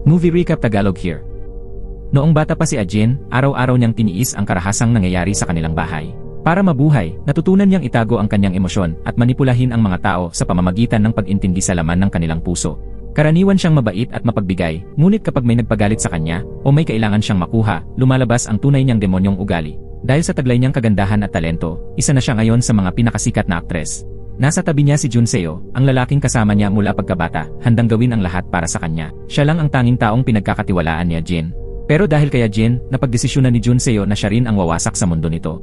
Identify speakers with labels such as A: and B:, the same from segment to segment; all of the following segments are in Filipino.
A: Movie Recap Tagalog here. Noong bata pa si Ajin, araw-araw niyang tiniis ang karahasang nangyayari sa kanilang bahay. Para mabuhay, natutunan niyang itago ang kanyang emosyon at manipulahin ang mga tao sa pamamagitan ng pag-intindi sa laman ng kanilang puso. Karaniwan siyang mabait at mapagbigay, ngunit kapag may nagpagalit sa kanya o may kailangan siyang makuha, lumalabas ang tunay niyang demonyong ugali. Dahil sa taglay niyang kagandahan at talento, isa na siya ngayon sa mga pinakasikat na aktres. Nasa tabi niya si Junseo, ang lalaking kasama niya mula pagkabata, handang gawin ang lahat para sa kanya. Siya lang ang tanging taong pinagkakatiwalaan ni Ajin. Pero dahil kay Ajin, napagdesisyonan ni Junseo na siya rin ang wawasak sa mundo nito.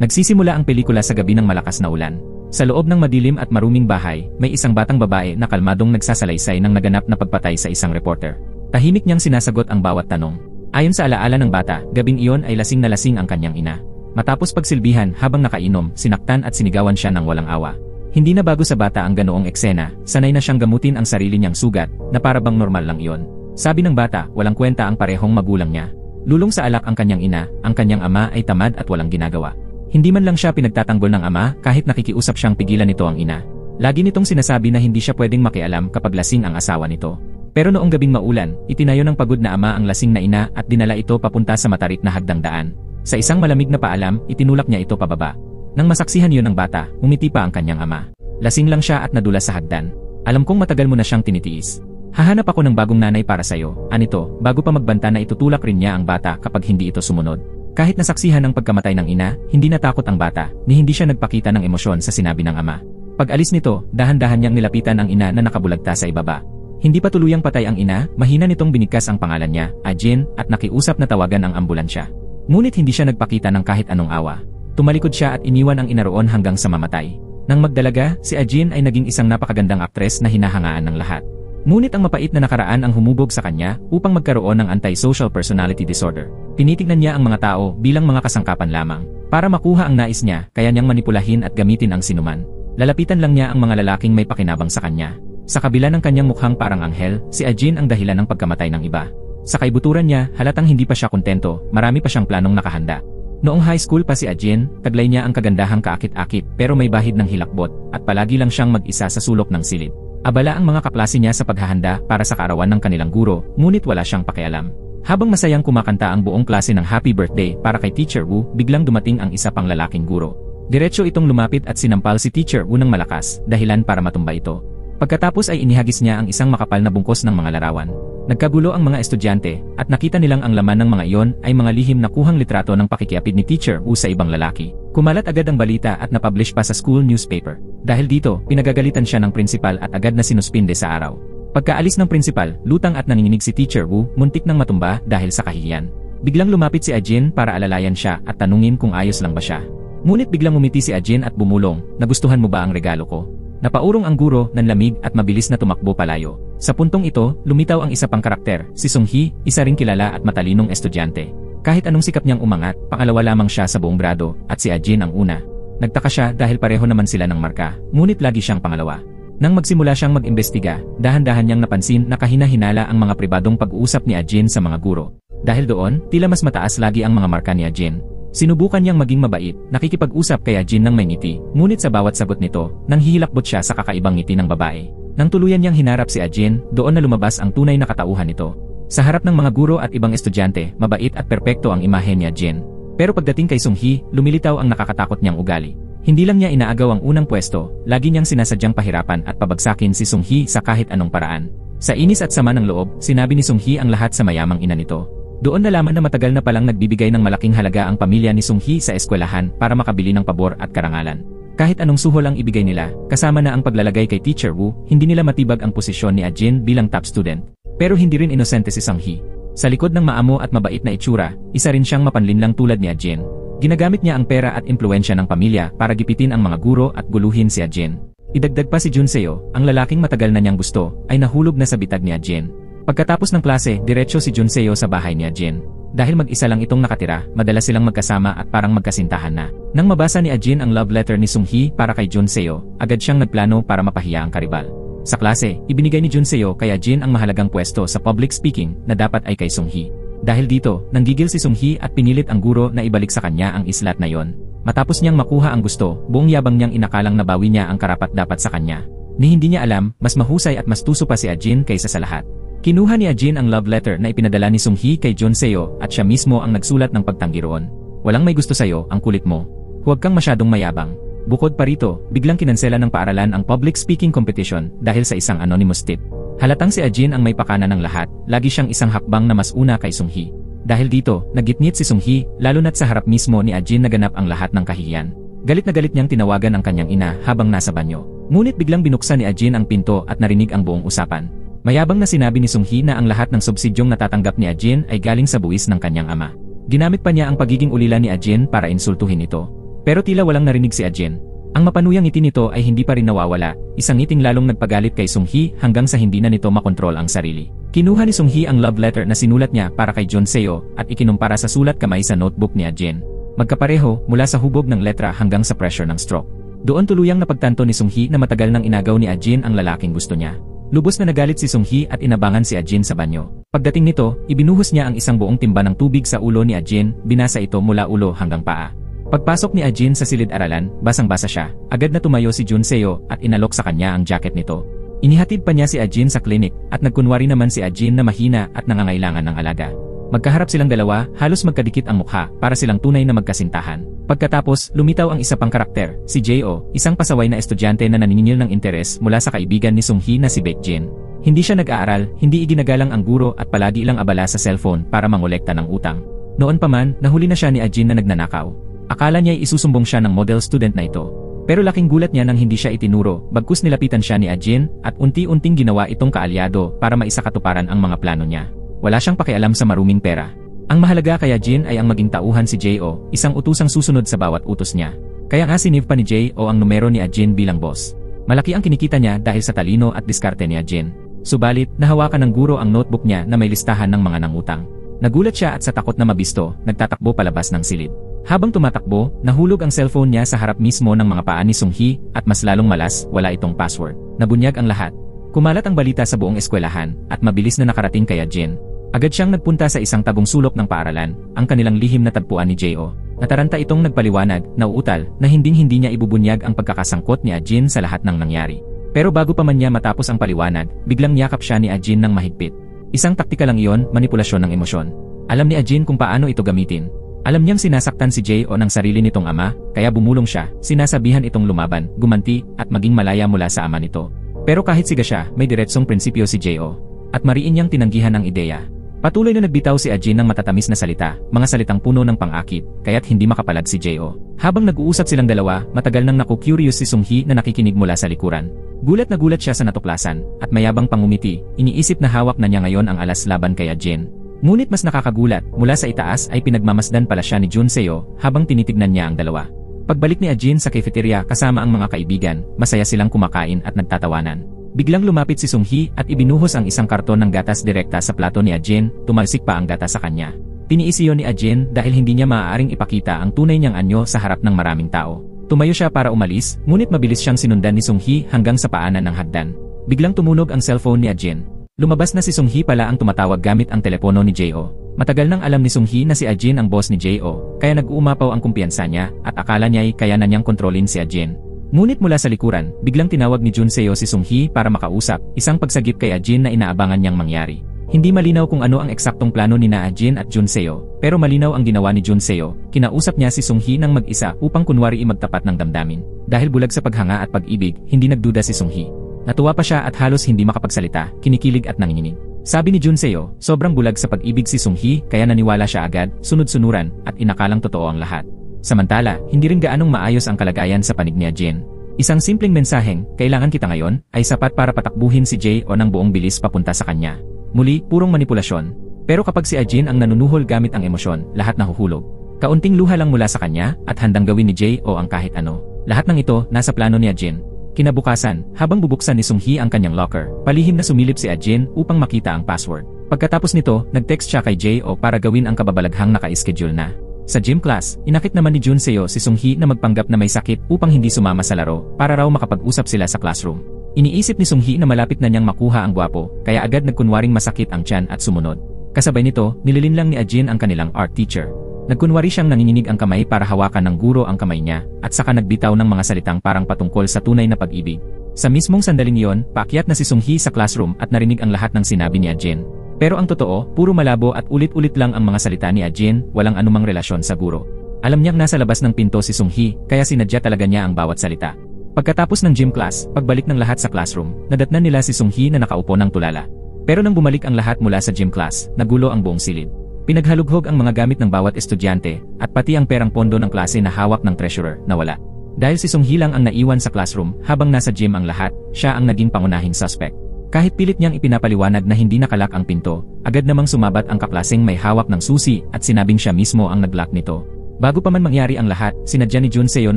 A: Nagsisimula ang pelikula sa gabi ng malakas na ulan. Sa loob ng madilim at maruming bahay, may isang batang babae na kalmadong nagsasalaysay ng naganap na pagpatay sa isang reporter. Tahimik niyang sinasagot ang bawat tanong. Ayon sa alaala ng bata, gabing iyon ay lasing na lasing ang kanyang ina. Matapos pagsilbihan habang nakainom, sinaktan at sinigawan siya ng walang awa. Hindi na bago sa bata ang ganoong eksena, sanay na siyang gamutin ang sarili niyang sugat, na parabang normal lang iyon. Sabi ng bata, walang kwenta ang parehong magulang niya. Lulong sa alak ang kanyang ina, ang kanyang ama ay tamad at walang ginagawa. Hindi man lang siya pinagtatanggol ng ama kahit nakikiusap siyang pigilan nito ang ina. Lagi nitong sinasabi na hindi siya pwedeng makialam kapag lasing ang asawa nito. Pero noong gabing maulan, itinayo ng pagod na ama ang lasing na ina at dinala ito papunta sa matarik na hagdang daan. Sa isang malamig na paalam, itinulak niya ito pababa. Nang masaksihan yun ng bata, umiti pa ang kanyang ama. Lasing lang siya at nadula sa hagdan. Alam kong matagal mo na siyang tinitiis. Hahanap ako ng bagong nanay para sa'yo, anito, bago pa magbanta na itutulak rin niya ang bata kapag hindi ito sumunod. Kahit nasaksihan ng pagkamatay ng ina, hindi natakot ang bata, ni hindi siya nagpakita ng emosyon sa sinabi ng ama. Pag alis nito, dahan-dahan niyang nilapitan ang ina na nakabulagta sa ibaba. Hindi pa tuluyang patay ang ina, mahina nitong binigkas ang pangalan niya, Ajin, at nakiusap na tawagan ang ambulansya. Ngunit hindi siya nagpakita ng kahit anong awa. Tumalikod siya at iniwan ang ina roon hanggang sa mamatay. Nang magdalaga, si Ajin ay naging isang napakagandang aktres na hinahangaan ng lahat. Ngunit ang mapait na nakaraan ang humubog sa kanya upang magkaroon ng antisocial personality disorder. Tinitignan niya ang mga tao bilang mga kasangkapan lamang. Para makuha ang nais niya, kaya niyang manipulahin at gamitin ang sinuman. Lalapitan lang niya ang mga lalaking may pakinabang sa kanya. Sa kabila ng kanyang mukhang parang anghel, si Ajin ang dahilan ng pagkamatay ng iba. Sa kaibuturan niya, halatang hindi pa siya kontento, marami pa siyang planong nakahanda. Noong high school pa si Ajin, taglay niya ang kagandahang kaakit-akit pero may bahid ng hilakbot at palagi lang siyang mag-isa sa sulok ng silid. Abala ang mga kaklase niya sa paghahanda para sa kaarawan ng kanilang guro, ngunit wala siyang pakialam. Habang masayang kumakanta ang buong klase ng happy birthday para kay Teacher Wu, biglang dumating ang isa pang lalaking guro. Diretso itong lumapit at sinampal si Teacher Wu ng malakas, dahilan para matumba ito. Pagkatapos ay inihagis niya ang isang makapal na bungkos ng mga larawan. Nagkagulo ang mga estudyante, at nakita nilang ang laman ng mga iyon ay mga lihim na kuhang litrato ng pakikiapid ni Teacher Wu sa ibang lalaki. Kumalat agad ang balita at napublish pa sa school newspaper. Dahil dito, pinagagalitan siya ng prinsipal at agad na sinuspinde sa araw. Pagkaalis ng prinsipal, lutang at nanginginig si Teacher Wu, muntik nang matumba dahil sa kahihiyan. Biglang lumapit si Ajin para alalayan siya at tanungin kung ayos lang ba siya. Ngunit biglang umiti si Ajin at bumulong, nagustuhan mo ba ang regalo ko? Napaurong ang guro, nanlamig at mabilis na tumakbo palayo. Sa puntong ito, lumitaw ang isa pang karakter, si Sung-hee, isa ring kilala at matalinong estudyante. Kahit anong sikap niyang umangat, pangalawa lamang siya sa buong grado, at si Ajin ang una. Nagtaka siya dahil pareho naman sila ng marka, ngunit lagi siyang pangalawa. Nang magsimula siyang mag-imbestiga, dahan-dahan niyang napansin na kahina-hinala ang mga pribadong pag-uusap ni Ajin sa mga guro. Dahil doon, tila mas mataas lagi ang mga marka ni Ajin. Sinubukan niyang maging mabait, nakikipag-usap kay Ajin ng may ngiti, ngunit sa bawat sagot nito, nang hihilakbot siya sa kakaibang ngiti ng babae. Nang tuluyan niyang hinarap si Ajin, doon na lumabas ang tunay na katauhan nito. Sa harap ng mga guro at ibang estudyante, mabait at perpekto ang imahe ni Ajin. Pero pagdating kay Sung-hee, lumilitaw ang nakakatakot niyang ugali. Hindi lang niya inaagaw ang unang pwesto, lagi niyang sinasadyang pahirapan at pabagsakin si Sung-hee sa kahit anong paraan. Sa inis at sama ng loob, sinabi ni Sung-hee ang lahat sa mayamang ina nito. Doon nalaman na matagal na palang nagbibigay ng malaking halaga ang pamilya ni Sung-hee sa eskwelahan para makabili ng pabor at karangalan. Kahit anong suhol ang ibigay nila, kasama na ang paglalagay kay Teacher Wu, hindi nila matibag ang posisyon ni Ajin bilang top student. Pero hindi rin inosente si Sung-hee. Sa likod ng maamo at mabait na itsura, isa rin siyang mapanlinlang tulad ni Ajin. Ginagamit niya ang pera at impluwensya ng pamilya para gipitin ang mga guro at guluhin si Ajin. Idagdag pa si Junseo, ang lalaking matagal na niyang gusto, ay nahulog na sa bitag ni Ajin. Pagkatapos ng klase, diretso si Junseo sa bahay ni Ajin. Dahil mag-isa lang itong nakatira, madalas silang magkasama at parang magkasintahan na. Nang mabasa ni Ajin ang love letter ni Sung-hee para kay Junseo, agad siyang nagplano para mapahiya ang karibal. Sa klase, ibinigay ni Junseo kay Ajin ang mahalagang pwesto sa public speaking na dapat ay kay Sung-hee. Dahil dito, nanggigil si Sung-hee at pinilit ang guro na ibalik sa kanya ang islat na yon. Matapos niyang makuha ang gusto, buong yabang niyang inakalang nabawi niya ang karapat-dapat sa kanya. Ni hindi niya alam, mas mahusay at mas tuso pa si Ajin kaysa sa lahat. Kinuha ni Ajin ang love letter na ipinadala ni Sung-hee kay Junseo at siya mismo ang nagsulat ng pagtanggi roon. Walang may gusto sa'yo, ang kulit mo. Huwag kang masyadong mayabang. Bukod pa rito, biglang kinansela ng paaralan ang public speaking competition dahil sa isang anonymous tip. Halatang si Ajin ang may pakana ng lahat, lagi siyang isang hakbang na mas una kay Sung-hee. Dahil dito, nagitngit si Sung-hee, lalo na't sa harap mismo ni Ajin naganap ang lahat ng kahihiyan. Galit na galit niyang tinawagan ang kanyang ina habang nasa banyo. Ngunit biglang binuksan ni Ajin ang pinto at narinig ang buong usapan. Mayabang na sinabi ni Sung-hee na ang lahat ng subsidyong natatanggap ni Ajin ay galing sa buwis ng kanyang ama. Ginamit pa niya ang pagiging ulila ni Ajin para insultuhin ito. Pero tila walang narinig si Ajin. Ang mapanuyang ngiti nito ay hindi pa rin nawawala, isang ngiting lalong nagpagalit kay Sung-hee hanggang sa hindi na nito makontrol ang sarili. Kinuha ni Sung-hee ang love letter na sinulat niya para kay Junseo at ikinumpara sa sulat kamay sa notebook ni Ajin. Magkapareho mula sa hubog ng letra hanggang sa pressure ng stroke. Doon tuluyang napagtanto ni Sung-hee na matagal nang inagaw ni Ajin ang lalaking gusto niya. Lubos na nagalit si Sung-hee at inabangan si Ajin sa banyo. Pagdating nito, ibinuhos niya ang isang buong timba ng tubig sa ulo ni Ajin, binasa ito mula ulo hanggang paa. Pagpasok ni Ajin sa silid-aralan, basang-basa siya. Agad na tumayo si Junseo at inalok sa kanya ang jacket nito. Inihatid pa niya si Ajin sa klinik at nagkunwari naman si Ajin na mahina at nangangailangan ng alaga. Magkaharap silang dalawa, halos magkadikit ang mukha para silang tunay na magkasintahan. Pagkatapos, lumitaw ang isa pang karakter, si Jo, isang pasaway na estudyante na naniningil ng interes mula sa kaibigan ni Sung-hee na si Baekjin. Hindi siya nag-aaral, hindi iginagalang ang guro at palagi ilang abala sa cellphone para mangolekta ng utang. Noon pa man, nahuli na siya ni Ajin na nagnanakaw. Akala niya isusumbong siya ng model student na ito. Pero laking gulat niya nang hindi siya itinuro, bagkus nilapitan siya ni Ajin at unti-unting ginawa itong kaalyado para maisakatuparan ang mga plano niya. Wala siyang pakialam sa maruming pera. Ang mahalaga kay Ajin ay ang maging tauhan si Jo, isang utusang susunod sa bawat utos niya. Kaya nga sinave pa ni Jo ang numero ni Ajin bilang boss. Malaki ang kinikita niya dahil sa talino at diskarte ni Ajin. Subalit, nahawakan ng guro ang notebook niya na may listahan ng mga nangutang. Nagulat siya at sa takot na mabisto, nagtatakbo palabas ng silid. Habang tumatakbo, nahulog ang cellphone niya sa harap mismo ng mga paa ni Sung-hee at mas lalong malas, wala itong password. Nabunyag ang lahat. Kumalat ang balita sa buong eskwelahan at mabilis na nakarating kay Ajin. Agad siyang nagpunta sa isang tabong sulok ng paaralan, ang kanilang lihim na tagpuan ni Jo. Nataranta itong nagpaliwanag, nauutal, na hinding-hindi niya ibubunyag ang pagkakasangkot ni Ajin sa lahat ng nangyari. Pero bago pa man niya matapos ang paliwanag, biglang niyakap siya ni Ajin ng mahigpit. Isang taktika lang iyon, manipulasyon ng emosyon. Alam ni Ajin kung paano ito gamitin. Alam niyang sinasaktan si Jo ng sarili nitong ama, kaya bumulong siya, sinasabihan itong lumaban, gumanti, at maging malaya mula sa ama nito. Pero kahit siga siya, may diretsong prinsipyo si Jo. At mariin niyang tinanggihan ang ideya. Patuloy na nagbitaw si Ajin ng matatamis na salita, mga salitang puno ng pang-akit, kaya't hindi makapalad si Jo. Habang nag-uusap silang dalawa, matagal nang naku-curious si Sung-hee na nakikinig mula sa likuran. Gulat na gulat siya sa natuklasan, at mayabang pangumiti, iniisip na hawak na niya ngayon ang alas laban kay Ajin. Ngunit mas nakakagulat, mula sa itaas ay pinagmamasdan pala siya ni Junseo habang tinitignan niya ang dalawa. Pagbalik ni Ajin sa cafeteria kasama ang mga kaibigan, masaya silang kumakain at nagtatawanan. Biglang lumapit si Sung-hee at ibinuhos ang isang karton ng gatas direkta sa plato ni Ajin, tumalsik pa ang gatas sa kanya. Tiniis iyon ni Ajin dahil hindi niya maaaring ipakita ang tunay niyang anyo sa harap ng maraming tao. Tumayo siya para umalis, ngunit mabilis siyang sinundan ni Sung-hee hanggang sa paanan ng hagdan. Biglang tumunog ang cellphone ni Ajin. Lumabas na si Sung-hee pala ang tumatawag gamit ang telepono ni Jo. Matagal nang alam ni Sung-hee na si Ajin ang boss ni Jo, kaya nag-uumapaw ang kumpiyansa niya at akala niya'y kaya na niyang kontrolin si Ajin. Ngunit mula sa likuran, biglang tinawag ni Junseo si Sung-hee para makausap, isang pagsagip kay Ajin na inaabangan niyang mangyari. Hindi malinaw kung ano ang eksaktong plano ni Ajin at Junseo, pero malinaw ang ginawa ni Junseo. Kinausap niya si Sung-hee ng mag-isa upang kunwari magtapat ng damdamin. Dahil bulag sa paghanga at pag-ibig, hindi nagduda si Sung-hee. Natuwa pa siya at halos hindi makapagsalita, kinikilig at nanginginig. Sabi ni Junseo, sobrang bulag sa pag-ibig si Sung-hee kaya naniwala siya agad, sunod-sunuran, at inakalang totoo ang lahat. Samantala, hindi rin gaanong maayos ang kalagayan sa panig ni Ajin. Isang simpleng mensaheng, kailangan kita ngayon, ay sapat para patakbuhin si Jo ng buong bilis papunta sa kanya. Muli, purong manipulasyon. Pero kapag si Ajin ang nanunuhol gamit ang emosyon, lahat nahuhulog. Kaunting luha lang mula sa kanya, at handang gawin ni Jo ang kahit ano. Lahat ng ito, nasa plano ni Ajin. Kinabukasan, habang bubuksan ni Sung-hee ang kanyang locker, palihim na sumilip si Ajin upang makita ang password. Pagkatapos nito, nag-text siya kay Jo para gawin ang kababalaghang naka-schedule na. Sa gym class, inakit naman ni Junseo si Sung-hee na magpanggap na may sakit upang hindi sumama sa laro para raw makapag-usap sila sa classroom. Iniisip ni Sung-hee na malapit na niyang makuha ang gwapo, kaya agad nagkunwaring masakit ang tiyan at sumunod. Kasabay nito, nililin lang ni Ajin ang kanilang art teacher. Nagkunwari siyang nanginginig ang kamay para hawakan ng guro ang kamay niya, at saka nagbitaw ng mga salitang parang patungkol sa tunay na pag-ibig. Sa mismong sandaling iyon, paakyat na si Sung-hee sa classroom at narinig ang lahat ng sinabi ni Ajin. Pero ang totoo, puro malabo at ulit-ulit lang ang mga salita ni Ajin, walang anumang relasyon sa guro. Alam niyang nasa labas ng pinto si Sung-hee, kaya sinadya talaga niya ang bawat salita. Pagkatapos ng gym class, pagbalik ng lahat sa classroom, nadatnan nila si Sung-hee na nakaupo ng tulala. Pero nang bumalik ang lahat mula sa gym class, nagulo ang buong silid. Pinaghalughog ang mga gamit ng bawat estudyante, at pati ang perang pondo ng klase na hawak ng treasurer, nawala. Dahil si Sung-hee lang ang naiwan sa classroom, habang nasa gym ang lahat, siya ang naging pangunahing suspect. Kahit pilit niyang ipinapaliwanag na hindi nakalak ang pinto, agad namang sumabat ang kaklaseng may hawak ng susi at sinabing siya mismo ang nag-lock nito. Bago pa man mangyari ang lahat, sinadya ni Junseo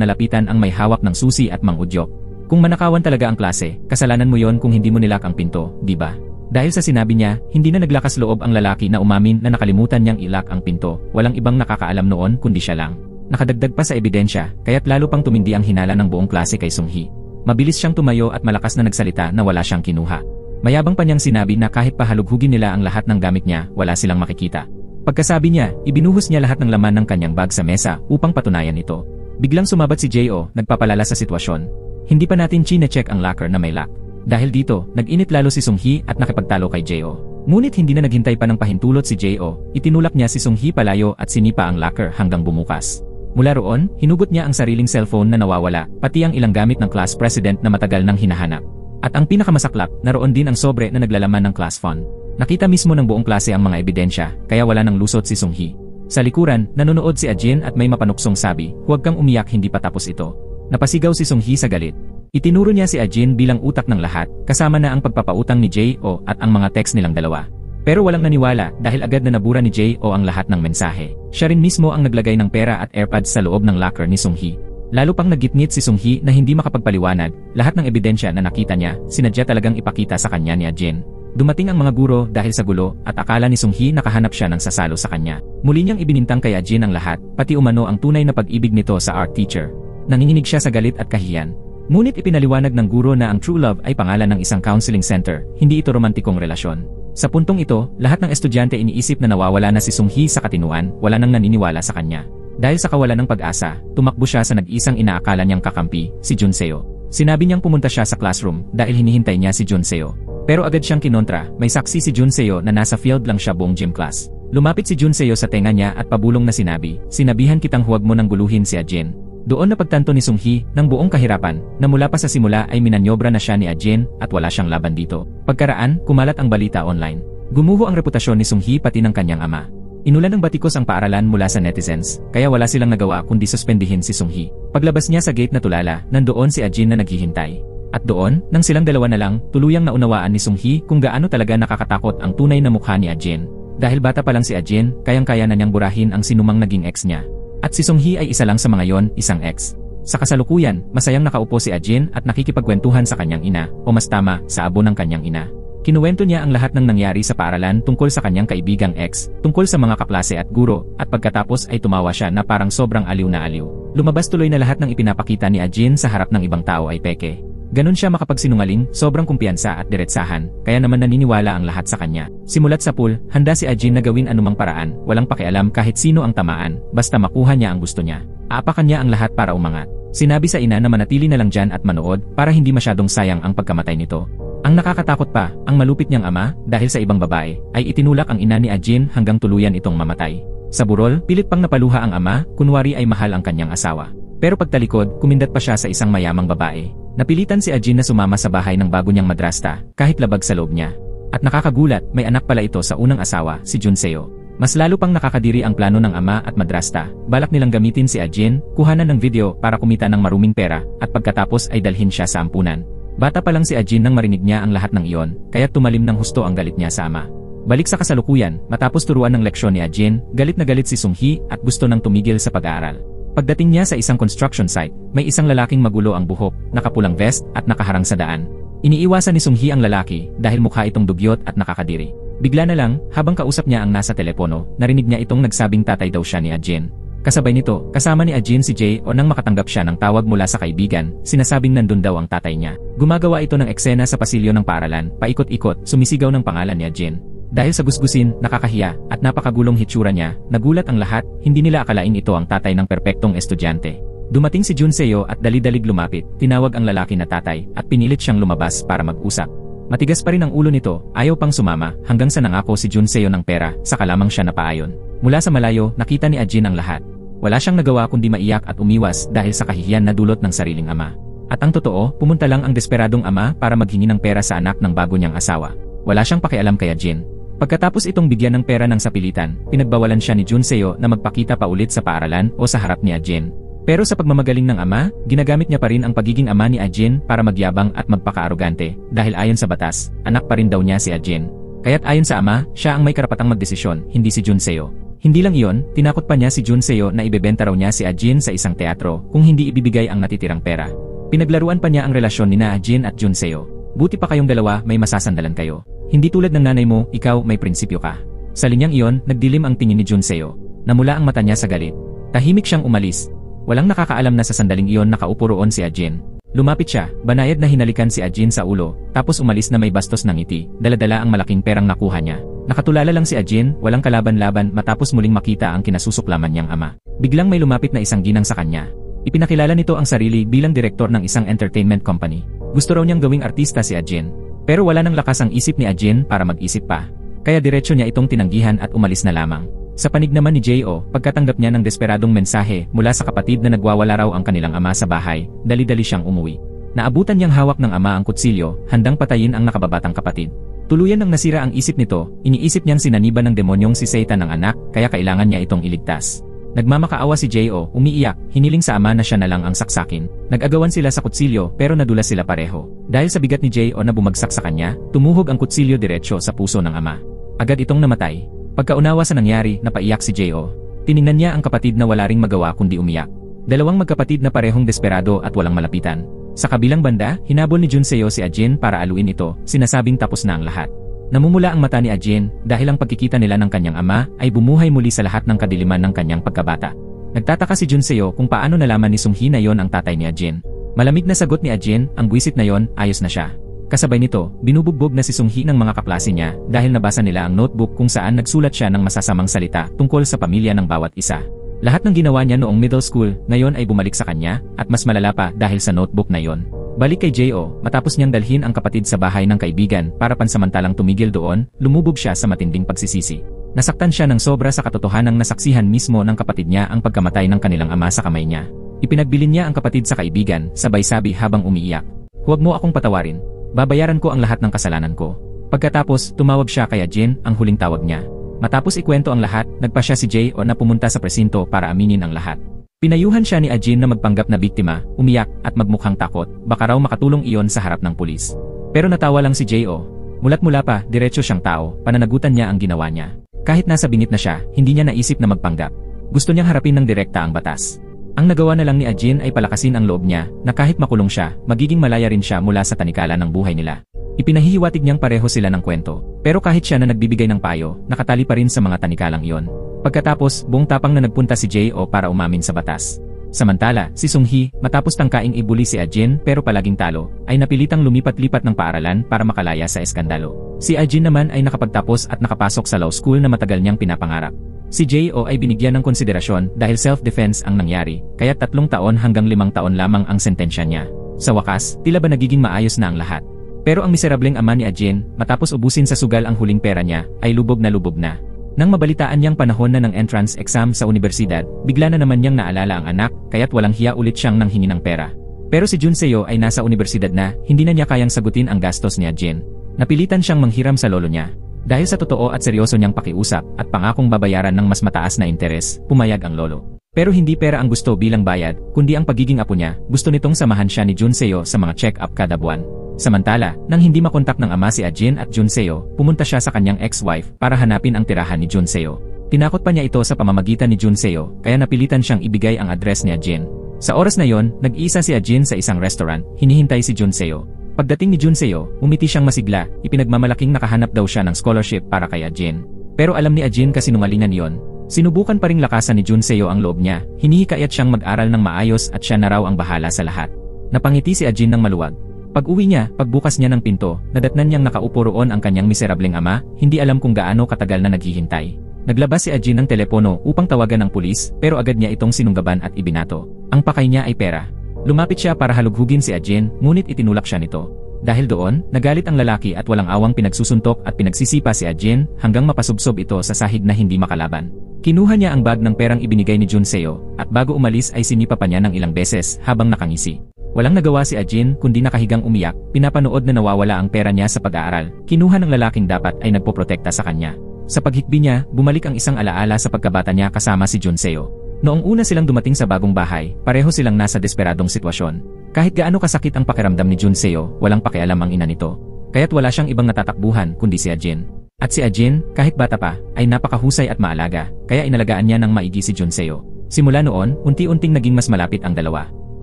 A: na lapitan ang may hawak ng susi at mangudyok. Kung manakawan talaga ang klase, kasalanan mo yon kung hindi mo nilak ang pinto, di ba? Dahil sa sinabi niya, hindi na naglakas loob ang lalaki na umamin na nakalimutan niyang ilak ang pinto, walang ibang nakakaalam noon kundi siya lang. Nakadagdag pa sa ebidensya, kaya't lalo pang tumindi ang hinala ng buong klase kay Sung-hee. Mabilis siyang tumayo at malakas na nagsalita na wala siyang kinuha. Mayabang pa niyang sinabi na kahit pahalughugin nila ang lahat ng gamit niya, wala silang makikita. Pagkasabi niya, ibinuhos niya lahat ng laman ng kanyang bag sa mesa upang patunayan ito. Biglang sumabat si Jo, nagpapalala sa sitwasyon. Hindi pa natin chine-check ang locker na may lock. Dahil dito, nag-init lalo si Sung-hee at nakipagtalo kay Jo. Ngunit hindi na naghintay pa ng pahintulot si Jo, itinulak niya si Sung-hee palayo at sinipa ang locker hanggang bumukas. Mula roon, hinugot niya ang sariling cellphone na nawawala, pati ang ilang gamit ng class president na matagal nang hinahanap. At ang pinakamasaklap, naroon din ang sobre na naglalaman ng class fund. Nakita mismo ng buong klase ang mga ebidensya, kaya wala nang lusot si Sung-hee. Sa likuran, nanonood si Ajin at may mapanuksong sabi, "Huwag kang umiyak, hindi pa tapos ito." Napasigaw si Sung-hee sa galit. Itinuro niya si Ajin bilang utak ng lahat, kasama na ang pagpapautang ni Jo at ang mga text nilang dalawa. Pero walang naniwala dahil agad na nabura ni Jo ang lahat ng mensahe. Siya rin mismo ang naglagay ng pera at AirPods sa loob ng locker ni Sung-hee. Lalo pang nagitngit si Sung-hee na hindi makapagpaliwanag, lahat ng ebidensya na nakita niya, sinadya talagang ipakita sa kanya ni Ajin. Dumating ang mga guro dahil sa gulo at akala ni Sung-hee nakahanap siya ng sasalo sa kanya. Muli niyang ibinintang kay Ajin ang lahat, pati umano ang tunay na pag-ibig nito sa art teacher. Nanginginig siya sa galit at kahiyan. Ngunit ipinaliwanag ng guro na ang true love ay pangalan ng isang counseling center, hindi ito romantikong relasyon. Sa puntong ito, lahat ng estudyante iniisip na nawawala na si Sung-hee sa katinuan, wala nang naniniwala sa kanya. Dahil sa kawalan ng pag-asa, tumakbo siya sa nag-isang inaakala niyang kakampi, si Junseo. Sinabi niyang pumunta siya sa classroom dahil hinihintay niya si Junseo. Pero agad siyang kinontra, may saksi si Junseo na nasa field lang siya buong gym class. Lumapit si Junseo sa tenga niya at pabulong na sinabi, "Sinabihan kitang huwag mo nang guluhin si Ajin." Doon napagtanto ni Sung-hee, ng buong kahirapan, na mula pa sa simula ay minanyobra na siya ni Ajin at wala siyang laban dito. Pagkaraan, kumalat ang balita online. Gumuho ang reputasyon ni Sung-hee pati ng kanyang ama. Inulan ng batikos ang paaralan mula sa netizens, kaya wala silang nagawa kundi suspendihin si Sung-hee. Paglabas niya sa gate na tulala, nandoon si Ajin na naghihintay. At doon, nang silang dalawa na lang, tuluyang naunawaan ni Sung-hee kung gaano talaga nakakatakot ang tunay na mukha ni Ajin. Dahil bata pa lang si Ajin, kayang-kaya na niyang burahin ang sinumang naging ex niya. At si Sung-hee ay isa lang sa mga yon, isang ex. Sa kasalukuyan, masayang nakaupo si Ajin at nakikipagkwentuhan sa kanyang ina, o mas tama, sa abo ng kanyang ina. Kinuwento niya ang lahat ng nangyari sa paaralan tungkol sa kanyang kaibigang ex, tungkol sa mga kaklase at guro, at pagkatapos ay tumawa siya na parang sobrang aliw na aliw. Lumabas tuloy na lahat ng ipinapakita ni Ajin sa harap ng ibang tao ay peke. Ganon siya makapagsinungaling, sobrang kumpiyansa at diretsahan, kaya naman naniniwala ang lahat sa kanya. Simulat sa pool, handa si Ajin na gawin anumang paraan, walang pakialam kahit sino ang tamaan, basta makuha niya ang gusto niya. Aapakan niya ang lahat para umangat. Sinabi sa ina na manatili na lang dyan at manood para hindi masyadong sayang ang pagkamatay nito. Ang nakakatakot pa, ang malupit niyang ama, dahil sa ibang babae, ay itinulak ang ina ni Ajin hanggang tuluyan itong mamatay. Sa burol, pilit pang napaluha ang ama, kunwari ay mahal ang kanyang asawa. Pero pagtalikod, kumindat pa siya sa isang mayamang babae. Napilitan si Ajin na sumama sa bahay ng bago niyang madrasta, kahit labag sa loob niya. At nakakagulat, may anak pala ito sa unang asawa, si Junseo. Mas lalo pang nakakadiri ang plano ng ama at madrasta. Balak nilang gamitin si Ajin, kuhanan ng video para kumita ng maruming pera, at pagkatapos ay dalhin siya sa ampunan. Bata pa lang si Ajin nang marinig niya ang lahat ng iyon, kaya tumalim ng husto ang galit niya sa ama. Balik sa kasalukuyan, matapos turuan ng leksyon ni Ajin, galit na galit si Sung-hee at gusto nang tumigil sa pag-aaral. Pagdating niya sa isang construction site, may isang lalaking magulo ang buhok, nakapulang vest at nakaharang sa daan. Iniiwasan ni Sung-hee ang lalaki dahil mukha itong dugyot at nakakadiri. Bigla na lang, habang kausap niya ang nasa telepono, narinig niya itong nagsabing tatay daw siya ni Ajin. Kasabay nito, kasama ni Ajin si Jo nang makatanggap siya ng tawag mula sa kaibigan, sinasabing nandun daw ang tatay niya. Gumagawa ito ng eksena sa pasilyo ng paaralan, paikot-ikot, sumisigaw ng pangalan ni Ajin. Dahil sa gusgusin, nakakahiya, at napakagulong hitsura niya, nagulat ang lahat, hindi nila akalain ito ang tatay ng perpektong estudyante. Dumating si Junseo at dali-dalig lumapit, tinawag ang lalaki na tatay, at pinilit siyang lumabas para mag-usap. Matigas pa rin ang ulo nito, ayaw pang sumama, hanggang sa nangako si Junseo ng pera, saka lamang siya napaayon. Mula sa malayo, nakita ni Ajin ang lahat. Wala siyang nagawa kundi maiyak at umiwas dahil sa kahihiyan na dulot ng sariling ama. At ang totoo, pumunta lang ang desperadong ama para maghingi ng pera sa anak ng bago niyang asawa. Wala siyang pakialam kay Ajin. Pagkatapos itong bigyan ng pera ng sapilitan, pinagbawalan siya ni Junseo na magpakita pa ulit sa paaralan o sa harap ni Ajin. Pero sa pagmamagaling ng ama, ginagamit niya pa rin ang pagiging ama ni Ajin para magyabang at magpaka-arogante, dahil ayon sa batas, anak pa rin daw niya si Ajin. Kaya't ayon sa ama, siya ang may karapatang magdesisyon, hindi si Junseo. Hindi lang iyon, tinakot pa niya si Junseo na ibebenta raw niya si Ajin sa isang teatro kung hindi ibibigay ang natitirang pera. Pinaglaruan pa niya ang relasyon ni Ajin at Junseo. Buti pa kayong dalawa, may masasandalan kayo. Hindi tulad ng nanay mo, ikaw may prinsipyo ka. Sa linyang iyon, nagdilim ang tingin ni Junseo. Namula ang mata niya sa galit. Tahimik siyang umalis. Walang nakakaalam na sa sandaling iyon nakaupo roon si Ajin. Lumapit siya, banayad na hinalikan si Ajin sa ulo, tapos umalis na may bastos ng ngiti, daladala ang malaking perang nakuha niya. Nakatulala lang si Ajin, walang kalaban-laban matapos muling makita ang kinasusuklaman niyang ama. Biglang may lumapit na isang ginang sa kanya. Ipinakilala nito ang sarili bilang direktor ng isang entertainment company. Gusto raw niyang gawing artista si Ajin. Pero wala nang lakas ang isip ni Ajin para mag-isip pa. Kaya diretso niya itong tinanggihan at umalis na lamang. Sa panig naman ni Jo, pagkatanggap niya ng desperadong mensahe mula sa kapatid na nagwawala raw ang kanilang ama sa bahay, dali-dali siyang umuwi. Naabutan niyang hawak ng ama ang kutsilyo, handang patayin ang nakababatang kapatid. Tuluyan nang nasira ang isip nito, iniisip niyang sinaniban ng demonyong si Satan ng anak, kaya kailangan niya itong iligtas. Nagmamakaawa si Jo, umiiyak, hiniling sa ama na siya na lang ang saksakin. Nag-agawan sila sa kutsilyo pero nadulas sila pareho. Dahil sa bigat ni Jo na bumagsak sa kanya, tumuhog ang kutsilyo diretsyo sa puso ng ama. Agad itong namatay. Pagkaunawa sa nangyari, napaiyak si Jo. Tiningnan niya ang kapatid na wala ring magawa kundi umiyak. Dalawang magkapatid na parehong desperado at walang malapitan. Sa kabilang banda, hinabol ni Junseo si Ajin para aluin ito, sinasabing tapos na ang lahat. Namumula ang mata ni Ajin dahil ang pagkikita nila ng kanyang ama ay bumuhay muli sa lahat ng kadiliman ng kanyang pagkabata. Nagtataka si Junseo kung paano nalaman ni Sunghi na yon ang tatay ni Ajin. Malamig na sagot ni Ajin, ang buwisit na yon, ayos na siya. Kasabay nito, binubugbog na si Sunghi ng mga kaklase niya dahil nabasa nila ang notebook kung saan nagsulat siya ng masasamang salita tungkol sa pamilya ng bawat isa. Lahat ng ginawa niya noong middle school, ngayon ay bumalik sa kanya, at mas malala pa dahil sa notebook na yon. Balik kay Jo, matapos niyang dalhin ang kapatid sa bahay ng kaibigan para pansamantalang tumigil doon, lumubog siya sa matinding pagsisisi. Nasaktan siya ng sobra sa katotohanang nasaksihan mismo ng kapatid niya ang pagkamatay ng kanilang ama sa kamay niya. Ipinagbilin niya ang kapatid sa kaibigan, sabay sabi habang umiiyak. "Huwag mo akong patawarin. Babayaran ko ang lahat ng kasalanan ko." Pagkatapos, tumawag siya kay Ajin, ang huling tawag niya. Matapos ikwento ang lahat, nagpa siya si Jo na pumunta sa presinto para aminin ang lahat. Pinayuhan siya ni Ajin na magpanggap na biktima, umiyak, at magmukhang takot, baka raw makatulong iyon sa harap ng pulis. Pero natawa lang si Jo. Mulat-mula pa, diretso siyang tao, pananagutan niya ang ginawa niya. Kahit nasa bingit na siya, hindi niya naisip na magpanggap. Gusto niyang harapin ng direkta ang batas. Ang nagawa na lang ni Ajin ay palakasin ang loob niya, na kahit makulong siya, magiging malaya rin siya mula sa tanikala ng buhay nila. Ipinahihiwatig niyang pareho sila ng kwento, pero kahit siya na nagbibigay ng payo, nakatali pa rin sa mga tanikalang iyon. Pagkatapos, buong tapang na nagpunta si Jo para umamin sa batas. Samantala, si Sunghi, matapos tangkaing ibuli si Ajin pero palaging talo, ay napilitang lumipat-lipat ng paaralan para makalaya sa eskandalo. Si Ajin naman ay nakapagtapos at nakapasok sa law school na matagal niyang pinapangarap. Si Jo ay binigyan ng konsiderasyon dahil self-defense ang nangyari, kaya 3 taon hanggang 5 taon lamang ang sentensya niya. Sa wakas, tila ba nagiging maayos na ang lahat? Pero ang miserableng ama ni Ajin, matapos ubusin sa sugal ang huling pera niya, ay lubog na. Nang mabalitaan niyang panahon na ng entrance exam sa universidad, bigla na naman niyang naalala ang anak, kaya't walang hiya ulit siyang nanghingi ng pera. Pero si Junseo ay nasa universidad na, hindi na niya kayang sagutin ang gastos ni Ajin. Napilitan siyang manghiram sa lolo niya. Dahil sa totoo at seryoso niyang pakiusap at pangakong babayaran ng mas mataas na interes, pumayag ang lolo. Pero hindi pera ang gusto bilang bayad, kundi ang pagiging apo niya. Gusto nitong samahan siya ni Junseo sa mga check-up kada buwan. Samantala, nang hindi makontak ng ama si Ajin at Junseo, pumunta siya sa kanyang ex-wife para hanapin ang tirahan ni Junseo. Tinakot pa niya ito sa pamamagitan ni Junseo, kaya napilitan siyang ibigay ang address ni Ajin. Sa oras na yon, nag-iisa si Ajin sa isang restaurant, hinihintay si Junseo. Pagdating ni Junseo, umiti siyang masigla, ipinagmamalaking nakahanap daw siya ng scholarship para kay Ajin. Pero alam ni Ajin kasinungalingan yon. Sinubukan pa ring lakasan ni Junseo ang loob niya, hinihikayat siyang mag-aral ng maayos at siya na raw ang bahala sa lahat. Napangiti si Ajin ng maluwag. Pag-uwi niya, pagbukas niya ng pinto, nadatnan niyang nakaupo roon ang kanyang miserableng ama, hindi alam kung gaano katagal na naghihintay. Naglabas si Ajin ng telepono upang tawagan ng pulis pero agad niya itong sinunggaban at ibinato. Ang pakay niya ay pera. Lumapit siya para halughugin si Ajin ngunit itinulak siya nito. Dahil doon, nagalit ang lalaki at walang awang pinagsusuntok at pinagsisipa si Ajin hanggang mapasubsob ito sa sahig na hindi makalaban. Kinuha niya ang bag ng perang ibinigay ni Junseo at bago umalis ay sinipa pa niya ng ilang beses habang nakangisi. Walang nagawa si Ajin kundi nakahigang umiyak, pinapanood na nawawala ang pera niya sa pag-aaral. Kinuha ng lalaking dapat ay nagpoprotekta sa kanya. Sa paghikbi niya, bumalik ang isang alaala sa pagkabata niya kasama si Junseo. Noong una silang dumating sa bagong bahay, pareho silang nasa desperadong sitwasyon. Kahit gaano kasakit ang pakiramdam ni Junseo, walang pakialam ang ina nito. Kaya't wala siyang ibang natatakbuhan kundi si Ajin. At si Ajin, kahit bata pa, ay napakahusay at maalaga, kaya inalagaan niya ng maigi si Junseo. Simula noon, unti-unting naging mas malapit ang dalawa.